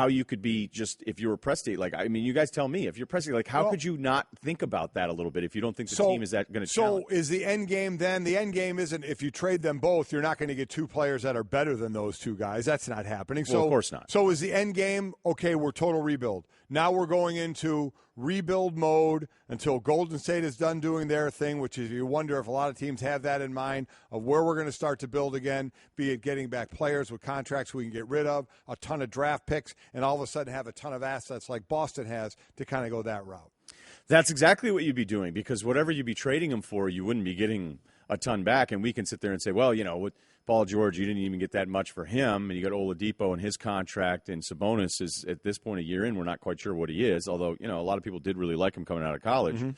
you could be just, if you were Presti, like, I mean, you guys tell me, if you're Presti, like, how could you not think about that a little bit if you don't think the team is that going to challenge? So is the end game then? The end game isn't, if you trade them both, you're not going to get two players that are better than those two guys. That's not happening. Well, of course not. So is the end game, okay, we're total rebuild. Now we're going into rebuild mode until Golden State is done doing their thing, which is, you wonder if a lot of teams have that in mind, of where we're going to start to build again, be it getting back players with contracts we can get rid of, a ton of draft picks, and all of a sudden have a ton of assets like Boston has to kind of go that route. That's exactly what you'd be doing, because whatever you'd be trading them for, you wouldn't be getting a ton back. And we can sit there and say, well, you know, with Paul George, you didn't even get that much for him. And you got Oladipo and his contract, and Sabonis is, at this point a year in, we're not quite sure what he is, although, you know, a lot of people did really like him coming out of college. Mm-hmm.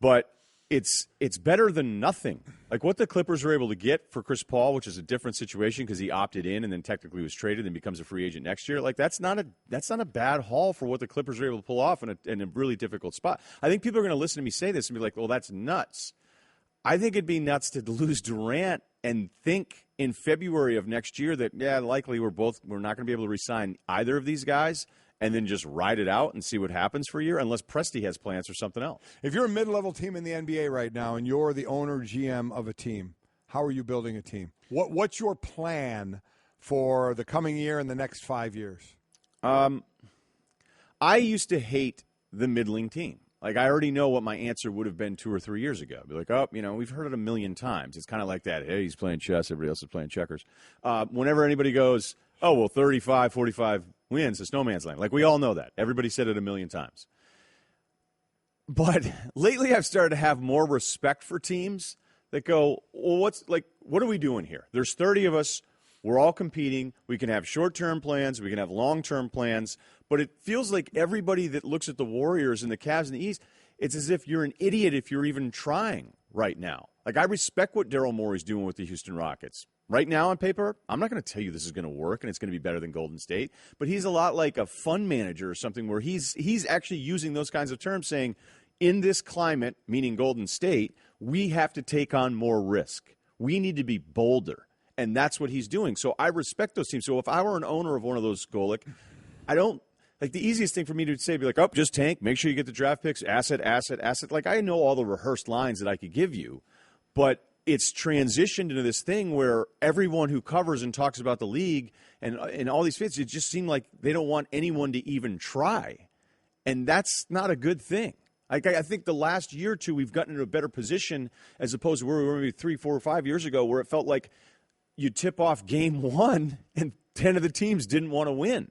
But it's better than nothing. Like what the Clippers were able to get for Chris Paul, which is a different situation because he opted in and then technically was traded and becomes a free agent next year. Like that's not a bad haul for what the Clippers were able to pull off in a really difficult spot. I think people are going to listen to me say this and be like, well, that's nuts. I think it'd be nuts to lose Durant and think in February of next year that, likely we're not going to be able to re-sign either of these guys, and then just ride it out and see what happens for a year, unless Presti has plans for something else. If you're a mid-level team in the NBA right now and you're the owner, GM of a team, how are you building a team? What's your plan for the coming year and the next 5 years? I used to hate the middling team. Like, I already know what my answer would have been 2 or 3 years ago. I'd be like, we've heard it a million times. It's kind of like that. Hey, he's playing chess. Everybody else is playing checkers. Whenever anybody goes, 35, 45 wins, it's no man's land. Like, we all know that. Everybody said it a million times. But lately I've started to have more respect for teams that go, well, what are we doing here? There's 30 of us. We're all competing. We can have short-term plans. We can have long-term plans. But it feels like everybody that looks at the Warriors and the Cavs in the East, it's as if you're an idiot if you're even trying right now. Like, I respect what Daryl Morey's doing with the Houston Rockets. Right now on paper, I'm not going to tell you this is going to work and it's going to be better than Golden State. But he's a lot like a fund manager or something where he's actually using those kinds of terms, saying, in this climate, meaning Golden State, we have to take on more risk. We need to be bolder. And that's what he's doing. So I respect those teams. So if I were an owner of one of those, Golic, the easiest thing for me to say would be like, just tank, make sure you get the draft picks, asset. Like, I know all the rehearsed lines that I could give you, but it's transitioned into this thing where everyone who covers and talks about the league and all these fits, it just seemed like they don't want anyone to even try. And that's not a good thing. I think the last year or two we've gotten into a better position as opposed to where we were maybe 3, 4, or 5 years ago, where it felt like you tip off game one and 10 of the teams didn't want to win.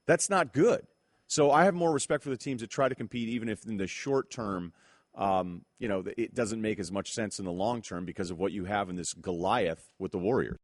That's not good. So I have more respect for the teams that try to compete, even if in the short term, it doesn't make as much sense in the long term because of what you have in this Goliath with the Warriors.